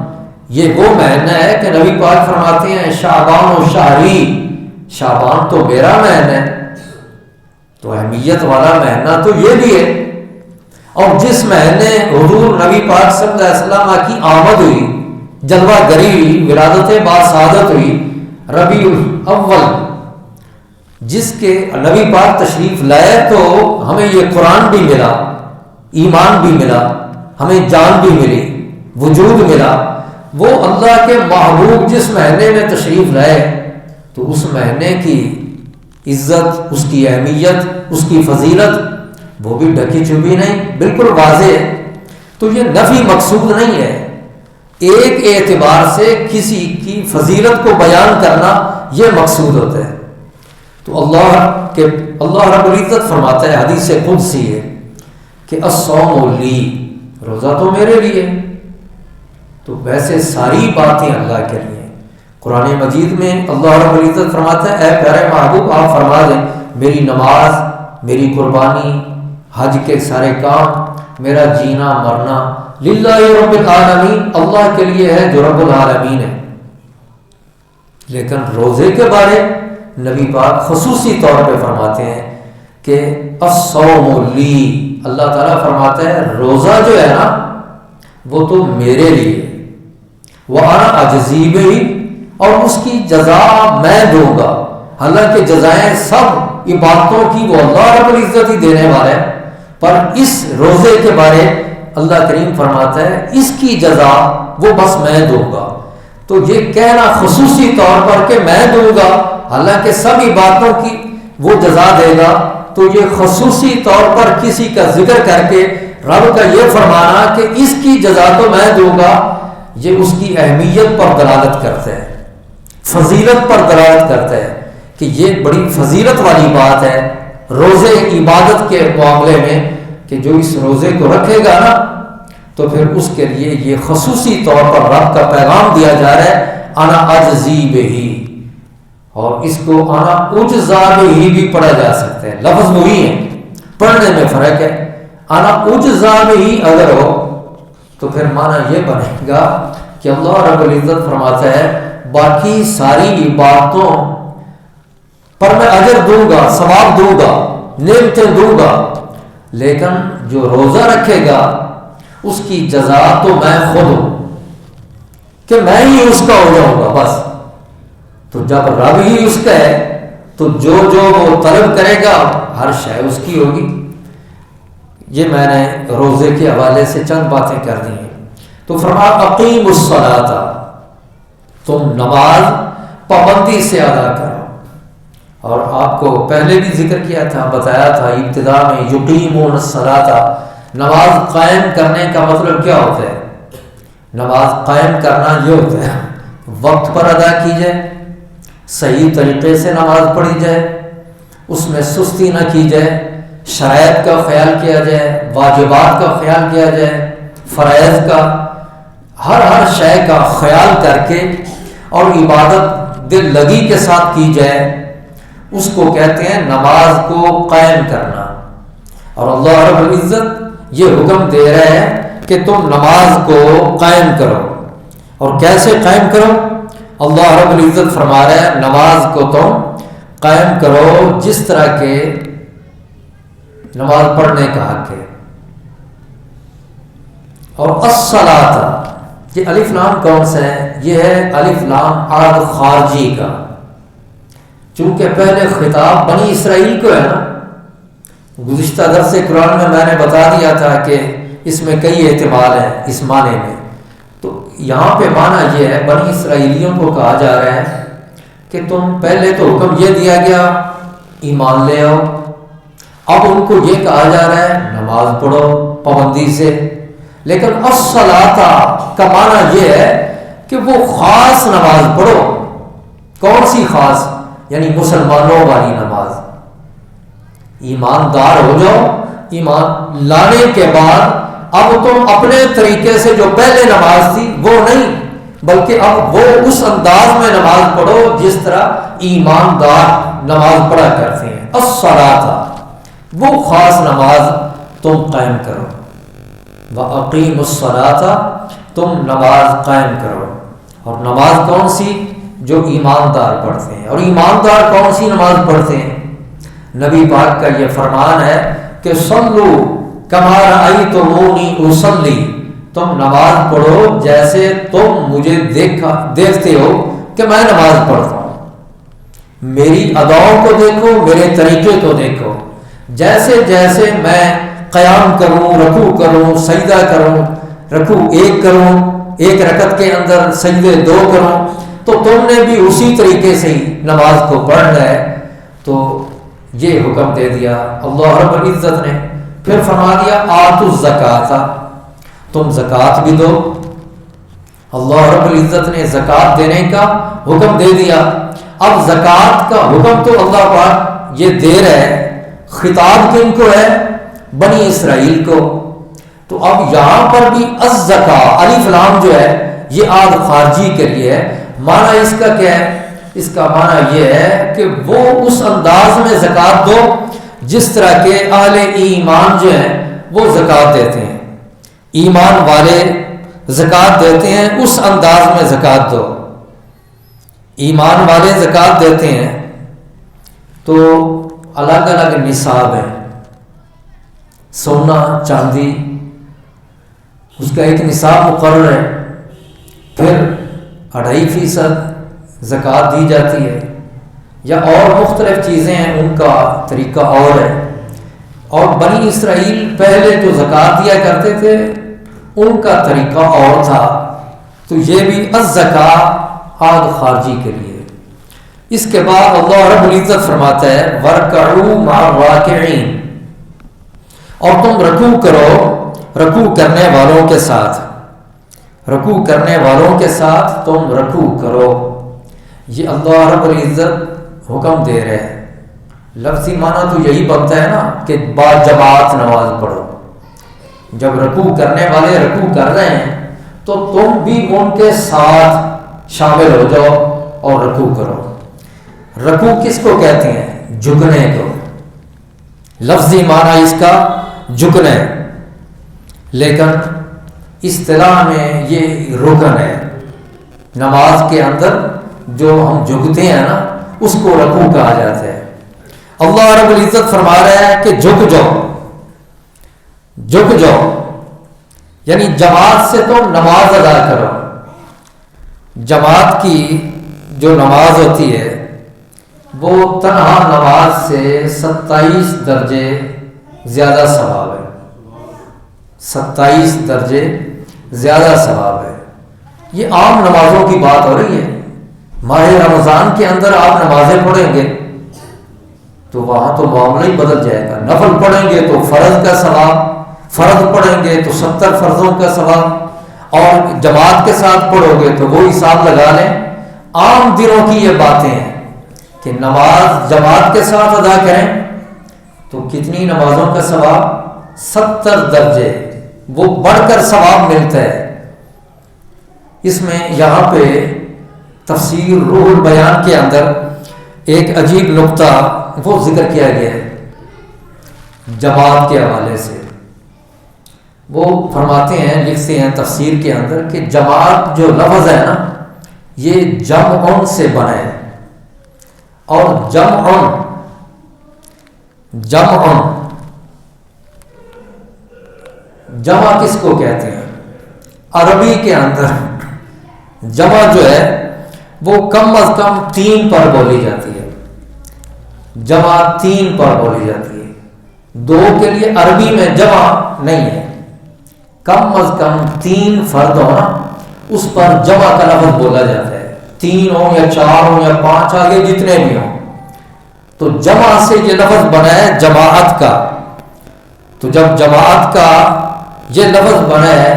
یہ وہ مہینہ ہے کہ نبی پاک فرماتے ہیں شعبان و شہری، شعبان تو میرا مہینہ ہے، تو اہمیت والا مہینہ تو یہ بھی ہے۔ اور جس مہینے حضور نبی پاک صلی اللہ علیہ وسلم کی آمد ہوئی، جلوہ گری ہوئی، ولادت باسعادت ہوئی، ربیع الاول، جس کے نبی پاک تشریف لائے تو ہمیں یہ قرآن بھی ملا، ایمان بھی ملا، ہمیں جان بھی ملی، وجود ملا۔ وہ اللہ کے محبوب جس مہینے میں تشریف لائے تو اس مہینے کی عزت، اس کی اہمیت، اس کی فضیلت وہ بھی ڈھکی چھپی نہیں، بالکل واضح ہے۔ تو یہ نفی مقصود نہیں ہے، ایک اعتبار سے کسی کی فضیلت کو بیان کرنا یہ مقصود ہوتا ہے۔ تو اللہ رب العزت فرماتا ہے، حدیث قدسی ہے کہ الصوم لی، روزہ تو میرے لیے، تو ویسے ساری باتیں اللہ کے لیے۔ قرآن مجید میں اللہ رب العزت فرماتا ہے اے پیارے محبوب آپ فرما دیں میری نماز، میری قربانی، حج کے سارے کام، میرا جینا مرنا للہ رب العالمین، اللہ کے لیے ہے جو رب العالمین ہے۔ لیکن روزے کے بارے نبی پاک خصوصی طور پہ فرماتے ہیں کہ الصوم لی، اللہ تعالیٰ فرماتا ہے روزہ جو ہے نا وہ تو میرے لیے، وَأَنَا أَجْزِي بِهِ، اور اس کی جزا میں دوں گا۔ حالانکہ جزائیں سب عبادتوں کی وہ اللہ رب العزت ہی دینے والا ہے، پر اس روزے کے بارے اللہ کریم فرماتا ہے اس کی جزا وہ بس میں دوں گا۔ تو یہ کہنا خصوصی طور پر کہ میں دوں گا، حالانکہ سب عبادتوں کی وہ جزا دے گا، تو یہ خصوصی طور پر کسی کا ذکر کر کے رب کا یہ فرمانا کہ اس کی جزا تو میں دوں گا، یہ اس کی اہمیت پر دلالت کرتا ہے، فضیلت پر دلالت کرتا ہے کہ یہ بڑی فضیلت والی بات ہے روزے عبادت کے معاملے میں، کہ جو اس روزے کو رکھے گا نا تو پھر اس کے لیے یہ خصوصی طور پر رب کا پیغام دیا جا رہا ہے انا اجزی بہی، اور اس کو انا اجزا بہی بھی پڑھا جا سکتا ہے، لفظ وہی ہے، پڑھنے میں فرق ہے۔ انا اجزا بہی اگر ہو تو پھر معنی یہ بنے گا کہ اللہ رب العزت فرماتا ہے باقی ساری عبادتوں پر میں اجر دوں گا، ثواب دوں گا، نعمتیں دوں گا، لیکن جو روزہ رکھے گا اس کی جزا تو میں خود ہوں، کہ میں ہی اس کا ہو جاؤں گا بس۔ تو جب رب ہی اس کا ہے تو جو وہ طلب کرے گا ہر شے اس کی ہوگی۔ یہ میں نے روزے کے حوالے سے چند باتیں کر دی ہیں۔ تو فرمایا اقیم الصلاۃ، تم نماز پابندی سے ادا کرو، اور آپ کو پہلے بھی ذکر کیا تھا، بتایا تھا ابتدا میں، یقیمون الصلاۃ، نماز قائم کرنے کا مطلب کیا ہوتا ہے؟ نماز قائم کرنا یہ ہوتا ہے وقت پر ادا کی جائے، صحیح طریقے سے نماز پڑھی جائے، اس میں سستی نہ کی جائے، شرائط کا خیال کیا جائے، واجبات کا خیال کیا جائے، فرائض کا، ہر شے کا خیال کر کے اور عبادت دل لگی کے ساتھ کی جائے، اس کو کہتے ہیں نماز کو قائم کرنا۔ اور اللہ رب العزت یہ حکم دے رہا ہے کہ تم نماز کو قائم کرو۔ اور کیسے قائم کرو؟ اللہ رب العزت فرما رہا ہے نماز کو تم قائم کرو جس طرح کے نماز پڑھنے کا حق ہے۔ اور الصلاۃ، یہ الف لام کون سا ہے؟ یہ ہے الف لام عاد خارجی کا، چونکہ پہلے خطاب بنی اسرائیل کو ہے نا۔ گزشتہ درس قرآن میں نے بتا دیا تھا کہ اس میں کئی احتمال ہیں اس معنی میں، تو یہاں پہ معنی یہ ہے بنی اسرائیلیوں کو کہا جا رہا ہے کہ تم پہلے تو حکم یہ دیا گیا ایمان لے آؤ، اب ان کو یہ کہا جا رہا ہے نماز پڑھو پابندی سے، لیکن الصلاۃ کا معنی یہ ہے کہ وہ خاص نماز پڑھو۔ کون سی خاص؟ یعنی مسلمانوں والی نماز۔ ایماندار ہو جاؤ، ایمان لانے کے بعد اب تم اپنے طریقے سے جو پہلے نماز تھی وہ نہیں، بلکہ اب وہ اس انداز میں نماز پڑھو جس طرح ایماندار نماز پڑھا کرتے ہیں۔ الصلاۃ، وہ خاص نماز تم قائم کرو۔ وَأَقِيمُوا الصَّلَاةَ، تم نماز قائم کرو۔ اور نماز کون سی؟ جو ایماندار پڑھتے ہیں۔ اور ایماندار کون سی نماز پڑھتے ہیں؟ نبی پاک کا یہ فرمان ہے کہ صلو کما رأیتمونی اصلی، تم نماز پڑھو جیسے تم مجھے دیکھتے ہو کہ میں نماز پڑھتا ہوں۔ میری اداؤں کو دیکھو، میرے طریقے کو دیکھو، جیسے جیسے میں قیام کروں، رکوع کروں، سجدہ کروں، رکوع ایک کروں، ایک رکعت کے اندر سجدے 2 کروں، تو تم نے بھی اسی طریقے سے ہی نماز کو پڑھنا ہے۔ تو یہ حکم دے دیا اللہ رب العزت نے۔ پھر فرما دیا آتوا الزکاۃ، تم زکوٰۃ بھی دو۔ اللہ رب العزت نے زکوٰۃ دینے کا حکم دے دیا۔ اب زکوٰۃ کا حکم تو اللہ پاک یہ دے رہا ہے، خطاب کن کو ہے؟ بنی اسرائیل کو۔ تو اب یہاں پر بھی الزکاۃ، الف لام جو ہے یہ عاد خارجی کے لیے ہے۔ معنی اس کا کیا ہے؟ اس کا معنی یہ ہے کہ وہ اس انداز میں زکوٰۃ دو جس طرح کے اہل ایمان جو ہیں وہ زکوٰۃ دیتے ہیں۔ ایمان والے زکوٰۃ دیتے ہیں، اس انداز میں زکوٰۃ دو۔ ایمان والے زکوٰۃ دیتے ہیں تو الگ الگ نصاب ہیں، سونا چاندی اس کا ایک نصاب مقرر ہے، پھر 2.5% زکوٰۃ دی جاتی ہے، یا اور مختلف چیزیں ہیں ان کا طریقہ اور ہے۔ اور بنی اسرائیل پہلے جو زکوٰۃ دیا کرتے تھے ان کا طریقہ اور تھا، تو یہ بھی الزکاۃ عاد خارجی کے لیے۔ اس کے بعد اللہ رب العزت فرماتا ہے وَارْكَعُوا مَعَ الرَّاكِعِينَ، اور تم رکوع کرو رکوع کرنے والوں کے ساتھ، رکوع کرنے والوں کے ساتھ تم رکوع کرو۔ یہ اللہ رب العزت حکم دے رہے ہیں۔ لفظی معنی تو یہی بنتا ہے نا کہ با جماعت نماز پڑھو۔ جب رکوع کرنے والے رکوع کر رہے ہیں تو تم بھی ان کے ساتھ شامل ہو جاؤ اور رکوع کرو۔ رکوع کس کو کہتے ہیں؟ جھکنے کو۔ لفظی معنی اس کا جھکنے، لیکن اصطلاح میں یہ رکن ہے۔ نماز کے اندر جو ہم جھکتے ہیں نا اس کو رکوع کہا جاتا ہے۔ اللہ رب العزت فرما رہا ہے کہ جھک جاؤ، جھک جاؤ، یعنی جماعت سے تم نماز ادا کرو۔ جماعت کی جو نماز ہوتی ہے وہ تنہا نماز سے 27 درجے زیادہ ثواب ہے، 27 درجے زیادہ ثواب ہے۔ یہ عام نمازوں کی بات ہو رہی ہے۔ ماہ رمضان کے اندر آپ نمازیں پڑھیں گے تو وہاں تو معاملہ ہی بدل جائے گا. نفل پڑھیں گے تو فرض کا ثواب، فرض پڑھیں گے تو 70 فرضوں کا ثواب، اور جماعت کے ساتھ پڑھو گے تو وہ حساب لگا لیں. عام دنوں کی یہ باتیں ہیں کہ نماز جماعت کے ساتھ ادا کریں تو کتنی نمازوں کا ثواب؟ 70 درجے، وہ بڑھ کر ثواب ملتا ہے. اس میں یہاں پہ تفسیر روح البیان کے اندر ایک عجیب نقطہ وہ ذکر کیا گیا ہے جماعت کے حوالے سے. وہ فرماتے ہیں، لکھتے ہیں تفسیر کے اندر کہ جماعت جو لفظ ہے نا یہ جمع سے بنا ہے، اور جمع کس کو کہتے ہیں؟ عربی کے اندر جمع جو ہے وہ کم از کم 3 پر بولی جاتی ہے. جمع 3 پر بولی جاتی ہے. 2 کے لیے عربی میں جمع نہیں ہے. کم از کم 3 فرد ہونا اس پر جمع کا لفظ بولا جاتا ہے. 3 ہو یا 4 ہو یا 5، آگے جتنے بھی ہوں. تو جمع سے یہ لفظ بنا ہے جماعت کا. تو جب جماعت کا یہ لفظ بنا ہے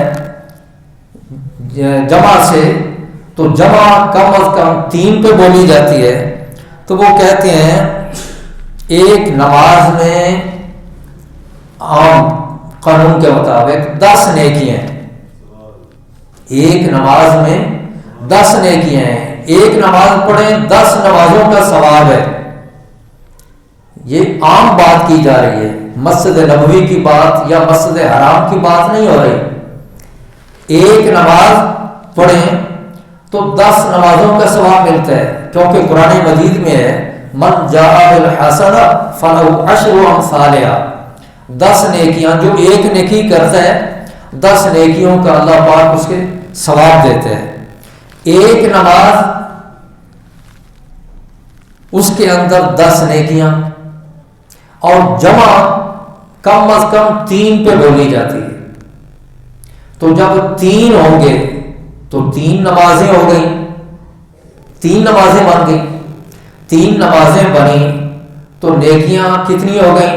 جمع سے، تو جمع کم از کم 3 پہ بولی جاتی ہے. تو وہ کہتے ہیں ایک نماز میں عام قانون کے مطابق 10 نیکیاں ہیں. ایک نماز میں 10 نیکیاں ہیں. ایک نماز پڑھیں 10 نمازوں کا ثواب ہے. یہ عام بات کی جا رہی ہے، مسجد نبوی کی بات یا مسجد حرام کی بات نہیں ہو رہی. ایک نماز پڑھیں تو 10 نمازوں کا ثواب ملتا ہے، کیونکہ قرآن مجید میں ہے من جاء بالحسنہ فلہ عشر امثالہا. 10 نیکیاں، جو ایک نیکی کرتا ہے 10 نیکیوں کا اللہ پاک اس کے ثواب دیتے ہیں. ایک نماز اس کے اندر 10 نیکیاں، اور جمع کم از کم 3 پہ بولی جاتی ہے. تو جب 3 ہوں گے تو 3 نمازیں ہو گئیں، 3 نمازیں بن گئیں. 3 نمازیں بنی تو نیکیاں کتنی ہو گئیں؟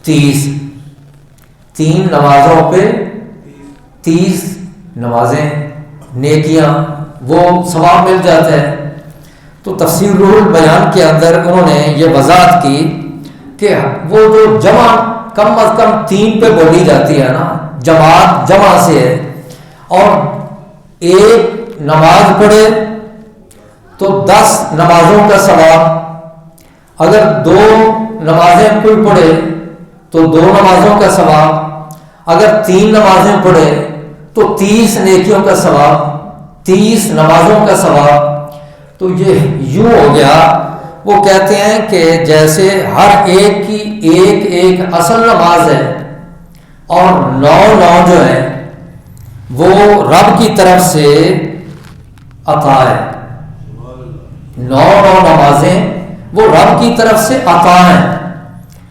30. 3 نمازوں پہ 30 نمازیں نیکیاں، وہ ثواب مل جاتا ہے. تو تفسیر روح البیان کے اندر انہوں نے یہ وضاحت کی کہ وہ جو جمع کم از کم 3 پہ بولی جاتی ہے نا، جماعت جمع سے ہے، اور ایک نماز پڑھے تو 10 نمازوں کا ثواب. اگر 2 نمازیں کوئی پڑھے تو 2 نمازوں کا ثواب. اگر 3 نمازیں پڑھے تو 30 نیکیوں کا ثواب، 30 نمازوں کا ثواب. تو یہ یوں ہو گیا. وہ کہتے ہیں کہ جیسے ہر ایک کی ایک اصل نماز ہے، اور 9 جو ہے وہ رب کی طرف سے عطا ہے. 9 نمازیں وہ رب کی طرف سے عطا ہیں.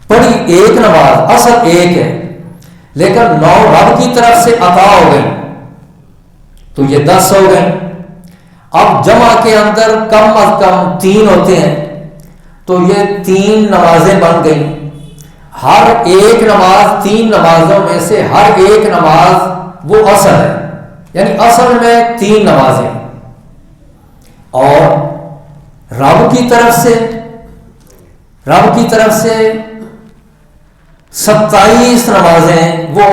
پڑھی ایک نماز اصل ایک ہے، لیکن 9 رب کی طرف سے عطا ہو گئی، تو یہ 10 ہو گئی. اب جمع کے اندر کم از کم 3 ہوتے ہیں، تو یہ 3 نمازیں بن گئیں. ہر ایک نماز 3 نمازوں میں سے ہر ایک نماز وہ اصل ہے، یعنی اصل میں 3 نمازیں، اور رب کی طرف سے 27 نمازیں وہ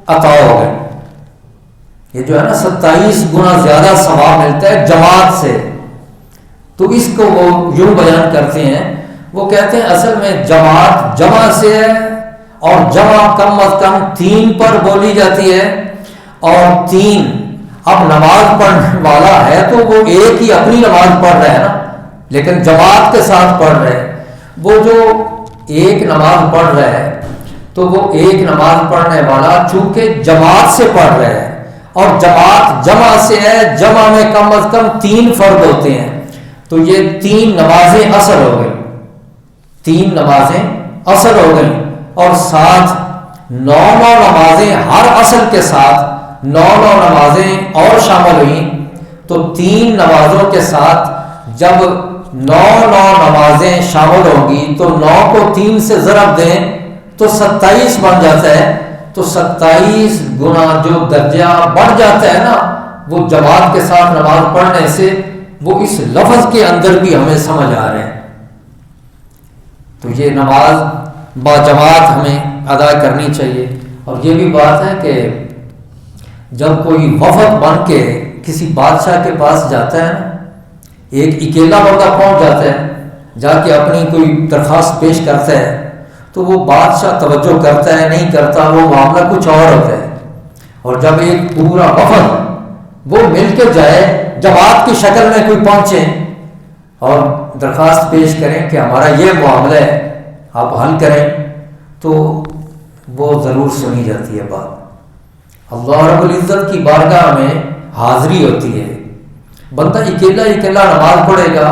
عطا ہو گئیں. یہ جو ہے نا 27 گنا زیادہ ثواب ملتا ہے جماعت سے. تو اس کو وہ یوں بیان کرتے ہیں، وہ کہتے ہیں اصل میں جماعت جمع سے ہے، اور جمع کم از کم 3 پر بولی جاتی ہے. اور 3 اب نماز پڑھنے والا ہے تو وہ ایک ہی اپنی نماز پڑھ رہا ہے نا، لیکن جماعت کے ساتھ پڑھ رہے ہیں. وہ جو ایک نماز پڑھ رہا ہے تو وہ ایک نماز پڑھنے والا چونکہ جماعت سے پڑھ رہا ہے، اور جماعت جمع سے ہے، جمع میں کم از کم 3 فرد ہوتے ہیں، تو یہ 3 نمازیں اصل ہو گئی. 3 نمازیں اصل ہو گئی، اور ساتھ 9 نمازیں ہر اصل کے ساتھ 9 نمازیں اور شامل ہوئیں. تو 3 نمازوں کے ساتھ جب 9 نمازیں شامل ہوں گی تو 9 کو 3 سے ضرب دیں تو 27 بن جاتا ہے. تو 27 گنا جو درجہ بڑھ جاتا ہے نا وہ جماعت کے ساتھ نماز پڑھنے سے، وہ اس لفظ کے اندر بھی ہمیں سمجھ آ رہے ہیں. تو یہ نماز با جماعت ہمیں ادا کرنی چاہیے. اور یہ بھی بات ہے کہ جب کوئی وفد بن کے کسی بادشاہ کے پاس جاتا ہے نا، ایک اکیلا بندہ پہنچ جاتا ہے، جا کے اپنی کوئی درخواست پیش کرتا ہے تو وہ بادشاہ توجہ کرتا ہے نہیں کرتا، وہ معاملہ کچھ اور ہوتا ہے. اور جب ایک پورا وفد وہ مل کے جائے، جماعت کی شکل میں کوئی پہنچے اور درخواست پیش کریں کہ ہمارا یہ معاملہ ہے آپ حل کریں، تو وہ ضرور سنی جاتی ہے بات. اللہ رب العزت کی بارگاہ میں حاضری ہوتی ہے. بندہ اکیلا نماز پڑھے گا،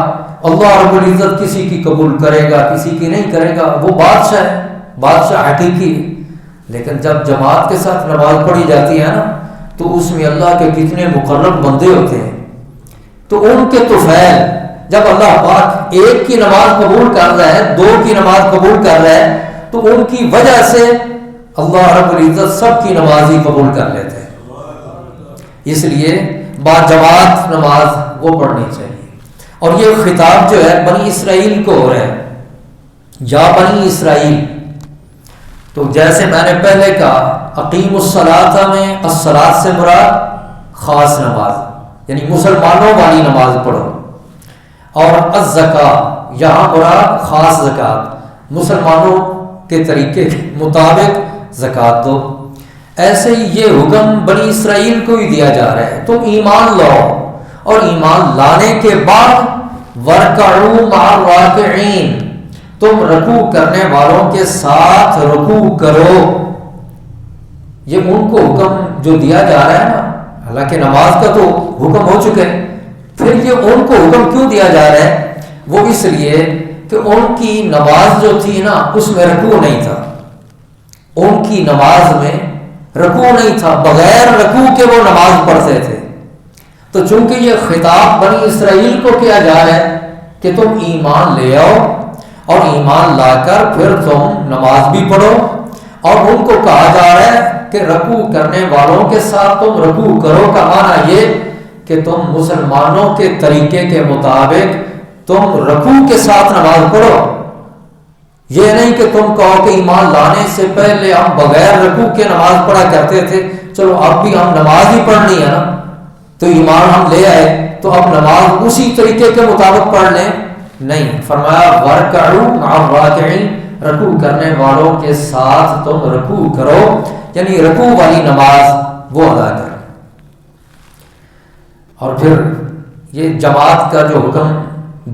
اللہ رب العزت کسی کی قبول کرے گا کسی کی نہیں کرے گا، وہ بادشاہ ہے، بادشاہ حقیقی ہے. لیکن جب جماعت کے ساتھ نماز پڑھی جاتی ہے نا تو اس میں اللہ کے کتنے مقرب بندے ہوتے ہیں. تو ان کے طفیل جب اللہ پاک ایک کی نماز قبول کر رہا ہے، 2 کی نماز قبول کر رہا ہے، تو ان کی وجہ سے اللہ رب العزت سب کی نماز ہی قبول کر لیتے ہیں. اس لیے با جماعت نماز وہ پڑھنی چاہیے. اور یہ خطاب جو ہے بنی اسرائیل کو ہو رہا ہے، یا بنی اسرائیل. تو جیسے میں نے پہلے کہا اقیم الصلاۃ میں الصلاۃ سے مراد خاص نماز، یعنی مسلمانوں والی نماز پڑھو. اور الزکاۃ یہاں مراد خاص زکوٰۃ، مسلمانوں کے طریقے کے مطابق زکوٰۃ دو. ایسے ہی یہ حکم بنی اسرائیل کو ہی دیا جا رہا ہے. تم ایمان لاؤ اور ایمان لانے کے بعد وَارْكَعُوا مَعَ الرَّاكِعِينَ، تم رکوع کرنے والوں کے ساتھ رکوع کرو. یہ ان کو حکم جو دیا جا رہا ہے نا، حالانکہ نماز کا تو حکم ہو چکا ہے، پھر یہ ان کو حکم کیوں دیا جا رہا ہے؟ وہ اس لیے کہ ان کی نماز جو تھی نا اس میں رکوع نہیں تھا. ان کی نماز میں رکوع نہیں تھا، بغیر رکوع کے وہ نماز پڑھتے تھے. تو چونکہ یہ خطاب بنی اسرائیل کو کیا جا رہا ہے کہ تم ایمان لے آؤ اور ایمان لا کر پھر تم نماز بھی پڑھو، اور ان کو کہا جا رہا ہے کہ رکوع کرنے والوں کے ساتھ تم رکوع کرو، کا معنی یہ کہ تم مسلمانوں کے طریقے کے مطابق تم رکوع کے ساتھ نماز پڑھو. یہ نہیں کہ تم کہو کہ ایمان لانے سے پہلے ہم بغیر رکوع کے نماز پڑھا کرتے تھے، چلو اب بھی ہم نماز ہی پڑھنی ہے نا، تو ایمان ہم لے آئے تو اب نماز اسی طریقے کے مطابق پڑھ لیں. نہیں، فرمایا وَارْكَعُوا مَعَ الرَّاكِعِينَ، رکوع کرنے والوں کے ساتھ تم رکوع کرو، یعنی رکوع والی نماز وہ ادا کرو. اور پھر یہ جماعت کا جو حکم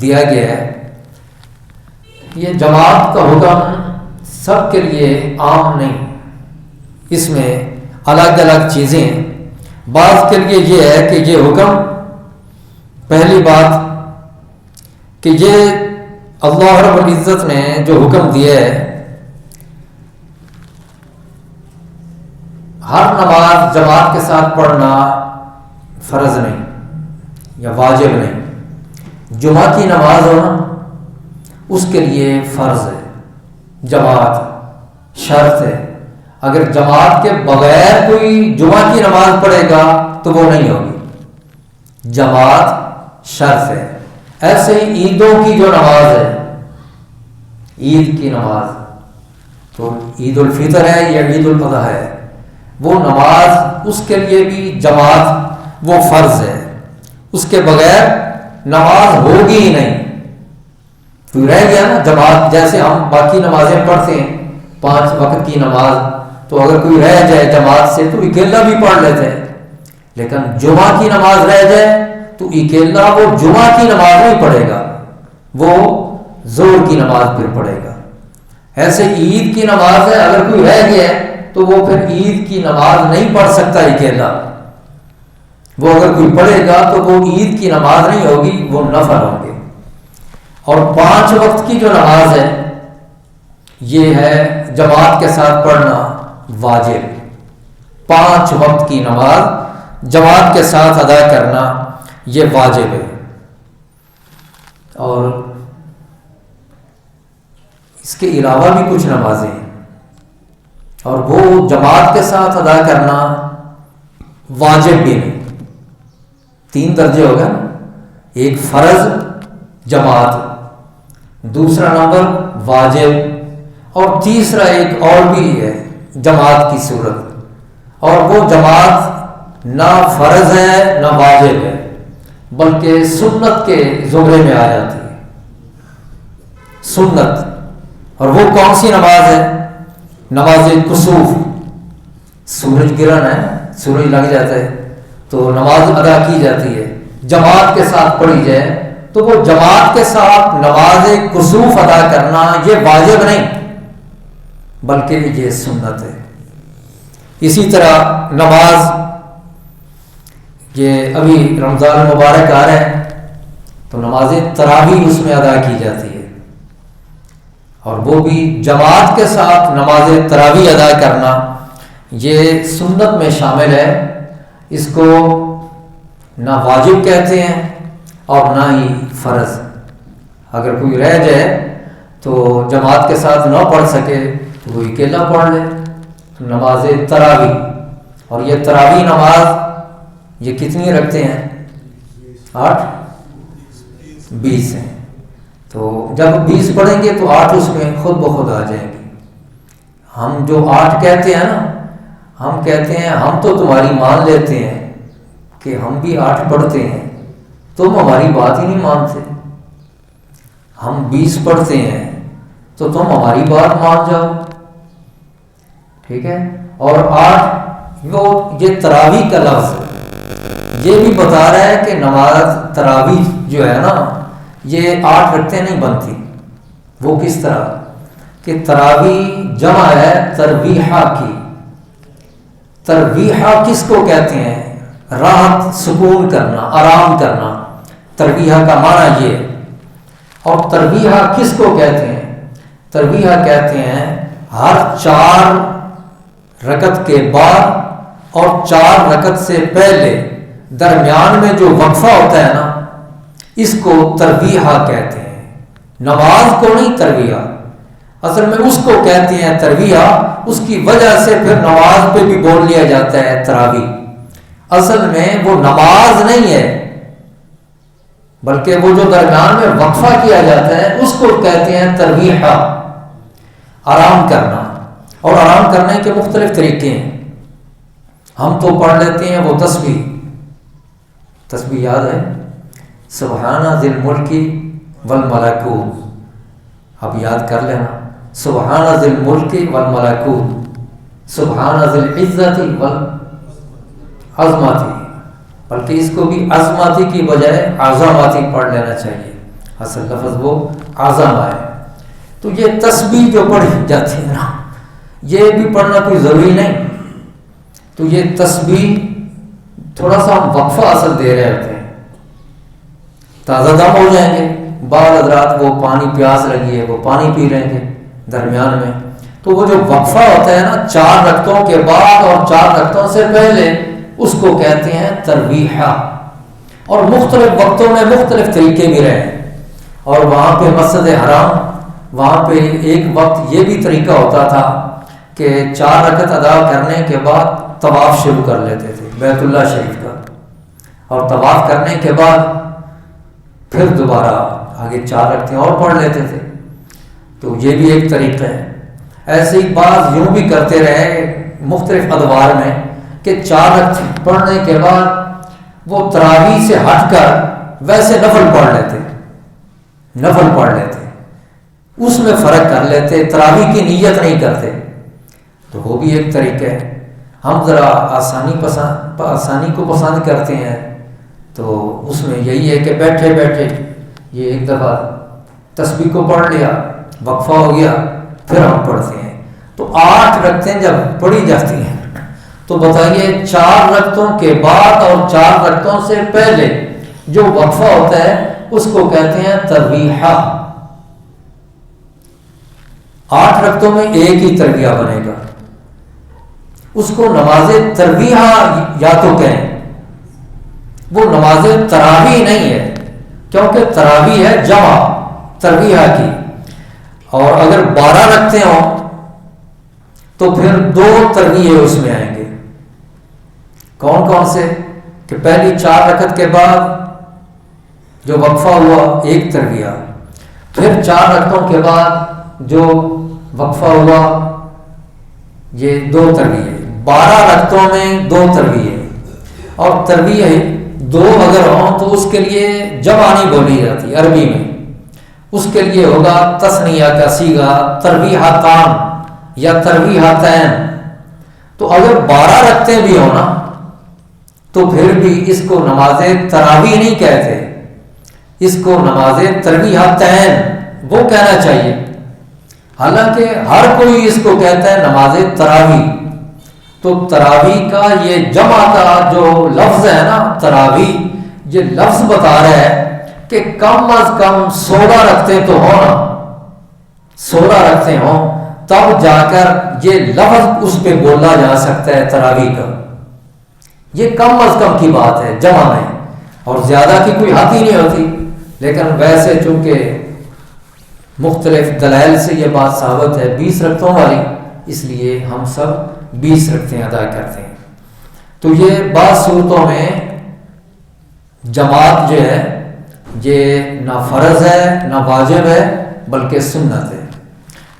دیا گیا ہے، یہ جماعت کا حکم سب کے لیے عام نہیں، اس میں الگ الگ چیزیں ہیں. بعض کے لیے یہ ہے کہ یہ حکم، پہلی بات کہ یہ اللہ رب العزت نے جو حکم دیا ہے، ہر نماز جماعت کے ساتھ پڑھنا فرض نہیں یا واجب نہیں. جمعہ کی نماز ہونا اس کے لیے فرض ہے، جماعت شرط ہے. اگر جماعت کے بغیر کوئی جمعہ کی نماز پڑھے گا تو وہ نہیں ہوگی، جماعت شرط ہے. ایسے ہی عیدوں کی جو نماز ہے، عید کی نماز، تو عید الفطر ہے یا عید الاضحیٰ ہے، وہ نماز اس کے لیے بھی جماعت وہ فرض ہے، اس کے بغیر نماز ہوگی ہی نہیں. تو رہ گیا نا جماعت، جیسے ہم باقی نمازیں پڑھتے ہیں 5 وقت کی نماز، تو اگر کوئی رہ جائے جماعت سے تو اکیلا بھی پڑھ لیتے ہیں. لیکن جمعہ کی نماز رہ جائے تو اکیلا وہ جمعہ کی نماز نہیں پڑھے گا، وہ ظہر کی نماز پھر پڑھے گا. ایسے عید کی نماز ہے، اگر کوئی رہ گیا تو وہ پھر عید کی نماز نہیں پڑھ سکتا اکیلا، وہ اگر کوئی پڑھے گا تو وہ عید کی نماز نہیں ہوگی، وہ نفل ہوں گے. اور 5 وقت کی جو نماز ہے یہ ہے جماعت کے ساتھ پڑھنا واجب. 5 وقت کی نماز جماعت کے ساتھ ادا کرنا یہ واجب ہے. اور اس کے علاوہ بھی کچھ نمازیں ہیں، اور وہ جماعت کے ساتھ ادا کرنا واجب بھی نہیں۔ 3 درجے ہو گئے نا، ایک فرض جماعت، دوسرا نمبر واجب، اور تیسرا ایک اور بھی ہے جماعت کی صورت، اور وہ جماعت نہ فرض ہے نہ واجب ہے بلکہ سنت کے زمرے میں آ جاتی ہے، سنت۔ اور وہ کون سی نماز ہے؟ نماز کسوف، سورج گرہن ہے، سورج لگ جاتا ہے تو نماز ادا کی جاتی ہے، جماعت کے ساتھ پڑھی جائے تو وہ جماعت کے ساتھ نماز کسوف ادا کرنا یہ واجب نہیں بلکہ یہ سنت ہے۔ اسی طرح نماز، یہ ابھی رمضان مبارک آ رہے ہیں تو نماز تراویح اس میں ادا کی جاتی ہے، اور وہ بھی جماعت کے ساتھ نماز تراویح ادا کرنا یہ سنت میں شامل ہے۔ اس کو نہ واجب کہتے ہیں اور نہ ہی فرض۔ اگر کوئی رہ جائے تو جماعت کے ساتھ نہ پڑھ سکے تو وہ اکیلا پڑھ لے نماز تراویح۔ اور یہ تراویح نماز یہ کتنی رکھتے ہیں؟ 8 20 ہیں، تو جب 20 پڑھیں گے تو 8 اس میں خود بخود آ جائیں گے۔ ہم جو 8 کہتے ہیں نا، ہم کہتے ہیں ہم تو تمہاری مان لیتے ہیں کہ ہم بھی 8 پڑھتے ہیں، تم ہماری بات ہی نہیں مانتے۔ ہم 20 پڑھتے ہیں تو تم ہماری بات مان جاؤ، ٹھیک ہے۔ اور 8 وہ یہ تراویح کا لفظ یہ بھی بتا رہا ہے کہ نماز تراویح جو ہے نا یہ 8 رکعتیں نہیں بنتی۔ وہ کس طرح کہ تراویح جمع ہے ترویحہ کی۔ ترویحہ کس کو کہتے ہیں؟ راحت، سکون کرنا، آرام کرنا، ترویحہ کا معنی یہ ہے۔ اور ترویحہ کس کو کہتے ہیں؟ ترویحہ کہتے ہیں ہر 4 رکعت کے بعد اور 4 رکعت سے پہلے درمیان میں جو وقفہ ہوتا ہے نا اس کو ترویحہ کہتے ہیں، نماز کو نہیں ترویحہ۔ اصل میں اس کو کہتے ہیں ترویحہ، اس کی وجہ سے پھر نماز پہ بھی بول لیا جاتا ہے تراویح۔ اصل میں وہ نماز نہیں ہے بلکہ وہ جو درمیان میں وقفہ کیا جاتا ہے اس کو کہتے ہیں ترویحہ، آرام کرنا۔ اور آرام کرنے کے مختلف طریقے ہیں۔ ہم تو پڑھ لیتے ہیں وہ تسبیح یاد ہے، سبحان ذی الملک والملکوت، اب یاد کر لینا، سبحان ذی الملک والملکوت، سبحان ذی العزت والعظمت، بلکہ اس کو بھی عظمتی کی بجائے عظمتی پڑھ لینا چاہیے، اصل لفظ وہ اعظم ہے۔ تو یہ تسبیح جو پڑھی جاتی ہے نا یہ بھی پڑھنا کوئی ضروری نہیں۔ تو یہ تسبیح تھوڑا سا ہم وقفہ اصل دے رہے ہوتے ہیں، تازہ دم ہو جائیں گے، بعض حضرات وہ پانی پیاس لگی ہے وہ پانی پی رہے ہیں درمیان میں، تو وہ جو وقفہ ہوتا ہے نا 4 رکعتوں کے بعد اور 4 رکعتوں سے پہلے اس کو کہتے ہیں ترویحہ۔ اور مختلف وقتوں میں مختلف طریقے بھی رہے، اور وہاں پہ مسجد حرام وہاں پہ ایک وقت یہ بھی طریقہ ہوتا تھا کہ 4 رکعت ادا کرنے کے بعد طواف شروع کر لیتے تھے بیت اللہ شریف کا، اور طواف کرنے کے بعد پھر دوبارہ آگے 4 رکعتیں اور پڑھ لیتے تھے۔ تو یہ بھی ایک طریقہ ہے۔ ایسے ہی بعض یوں بھی کرتے رہے مختلف ادوار میں کہ 4 رکعت پڑھنے کے بعد وہ تراویح سے ہٹ کر ویسے نفل پڑھ لیتے، اس میں فرق کر لیتے، تراویح کی نیت نہیں کرتے۔ تو وہ بھی ایک طریقہ ہے۔ ہم ذرا آسانی کو پسند کرتے ہیں، تو اس میں یہی ہے کہ بیٹھے بیٹھے یہ ایک دفعہ تسبیح کو پڑھ لیا، وقفہ ہو گیا، پھر ہم پڑھتے ہیں۔ تو 8 رکعتیں جب پڑھی جاتی ہیں تو بتائیے 4 رکعتوں کے بعد اور 4 رکعتوں سے پہلے جو وقفہ ہوتا ہے اس کو کہتے ہیں ترویحہ۔ 8 رکعتوں میں ایک ہی ترویحہ بنے گا، اس کو نماز ترویحہ یا تو کہیں، وہ نماز تراویح نہیں ہے، کیونکہ تراویح ہے جمع ترویحہ کی، اور اگر 12 رکھتے ہوں تو پھر 2 ترویح اس میں آئیں گے۔ کون کون سے؟ کہ پہلی 4 رکعت کے بعد جو وقفہ ہوا 1 ترویہ، پھر 4 رکعتوں کے بعد جو وقفہ ہوا یہ 2 ترویہ، 12 رکعتوں میں 2 ترویہ، اور ترویہ 2 اگر ہوں تو اس کے لیے جمع نہیں بولی جاتی عربی میں، اس کے لیے ہوگا تثنیہ کا صیغہ ترویحتان یا ترویحتین۔ تو اگر 12 رکعتیں بھی ہوں نا تو پھر بھی اس کو نماز تراویح نہیں کہتے، اس کو نماز ترویحتین وہ کہنا چاہیے، حالانکہ ہر کوئی اس کو کہتا ہے نماز تراویح۔ تو تراویح کا یہ جمع کا جو لفظ ہے نا تراویح، یہ لفظ بتا رہا ہے کہ کم از کم 16 رکعتیں تو ہوں نا، 16 رکعتیں ہوں تب جا کر یہ لفظ اس پہ بولا جا سکتا ہے تراویح کا۔ یہ کم از کم کی بات ہے جمع میں، اور زیادہ کی کوئی حد ہی نہیں ہوتی، لیکن ویسے چونکہ مختلف دلائل سے یہ بات ثابت ہے 20 رکعتوں والی، اس لیے ہم سب 20 رکعتیں ادا کرتے ہیں۔ تو یہ بعض صورتوں میں جماعت جو ہے یہ نہ فرض ہے نہ واجب ہے بلکہ سنت ہے۔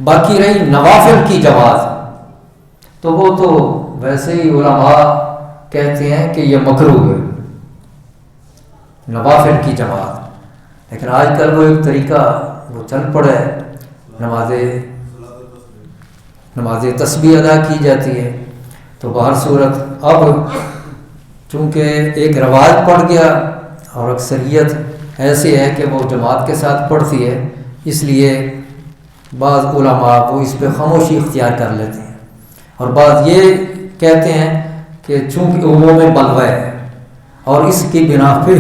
باقی رہی نوافل کی جماعت، تو وہ تو ویسے ہی علماء کہتے ہیں کہ یہ مکروہ ہے نوافل کی جماعت، لیکن آج کل وہ ایک طریقہ وہ چل پڑا ہے، نماز تسبیح ادا کی جاتی ہے۔ تو بہر صورت اب چونکہ ایک رواج پڑ گیا اور اکثریت ایسی ہے کہ وہ جماعت کے ساتھ پڑھتی ہے، اس لیے بعض علماء وہ اس پہ خاموشی اختیار کر لیتے ہیں، اور بعض یہ کہتے ہیں کہ چونکہ عموم بلوہ ہے اور اس کی بنا پہ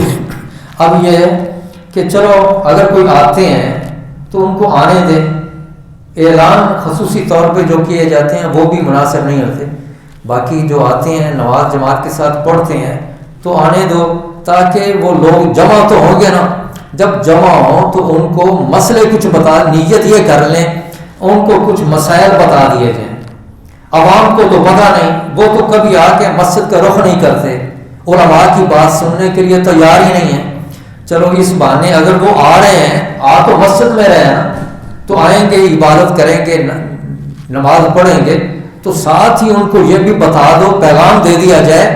اب یہ ہے کہ چلو اگر کوئی آتے ہیں تو ان کو آنے دیں، اعلان خصوصی طور پہ جو کیے جاتے ہیں وہ بھی مناسب نہیں ہوتے، باقی جو آتے ہیں نماز جماعت کے ساتھ پڑھتے ہیں تو آنے دو، تاکہ وہ لوگ جمع تو ہوں گے نا، جب جمع ہوں تو ان کو مسئلے کچھ بتا، نیت یہ کر لیں ان کو کچھ مسائل بتا دیے جائیں۔ عوام کو تو پتہ نہیں، وہ تو کبھی آ کے مسجد کا رخ نہیں کرتے، علماء کی بات سننے کے لیے تیار ہی نہیں ہے۔ چلو اس بہانے اگر وہ آ رہے ہیں، آ تو مسجد میں رہے نا، تو آئیں گے عبادت کریں گے نماز پڑھیں گے، تو ساتھ ہی ان کو یہ بھی بتا دو، پیغام دے دیا جائے،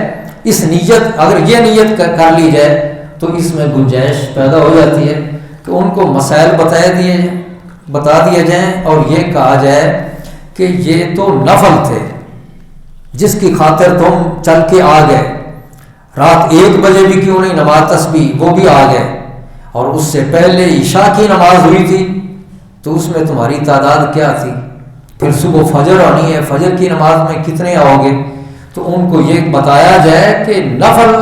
اس نیت اگر یہ نیت کر لی جائے تو اس میں گنجائش پیدا ہو جاتی ہے کہ ان کو مسائل بتا دیے جائیں، اور یہ کہا جائے کہ یہ تو نفل تھے جس کی خاطر تم چل کے آ گئے، رات 1 بجے بھی کیوں نہیں نماز تسبیح وہ بھی آ گئے، اور اس سے پہلے عشاء کی نماز ہوئی تھی تو اس میں تمہاری تعداد کیا تھی، پھر صبح فجر ہونی ہے، فجر کی نماز میں کتنے آؤ گے، تو ان کو یہ بتایا جائے کہ نفل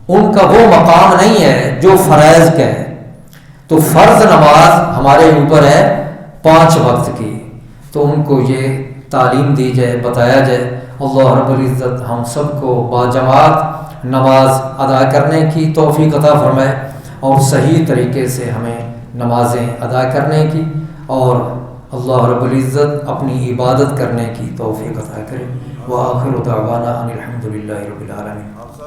ان کا وہ مقام نہیں ہے جو فرائض کا ہے، تو فرض نماز ہمارے اوپر ہے 5 وقت کی، تو ان کو یہ تعلیم دی جائے، بتایا جائے۔ اللہ رب العزت ہم سب کو باجماعت نماز ادا کرنے کی توفیق عطا فرمائے، اور صحیح طریقے سے ہمیں نمازیں ادا کرنے کی، اور اللہ رب العزت اپنی عبادت کرنے کی توفیق عطا کرے۔ وآخر دعوانا ان الحمد للہ رب العالمین۔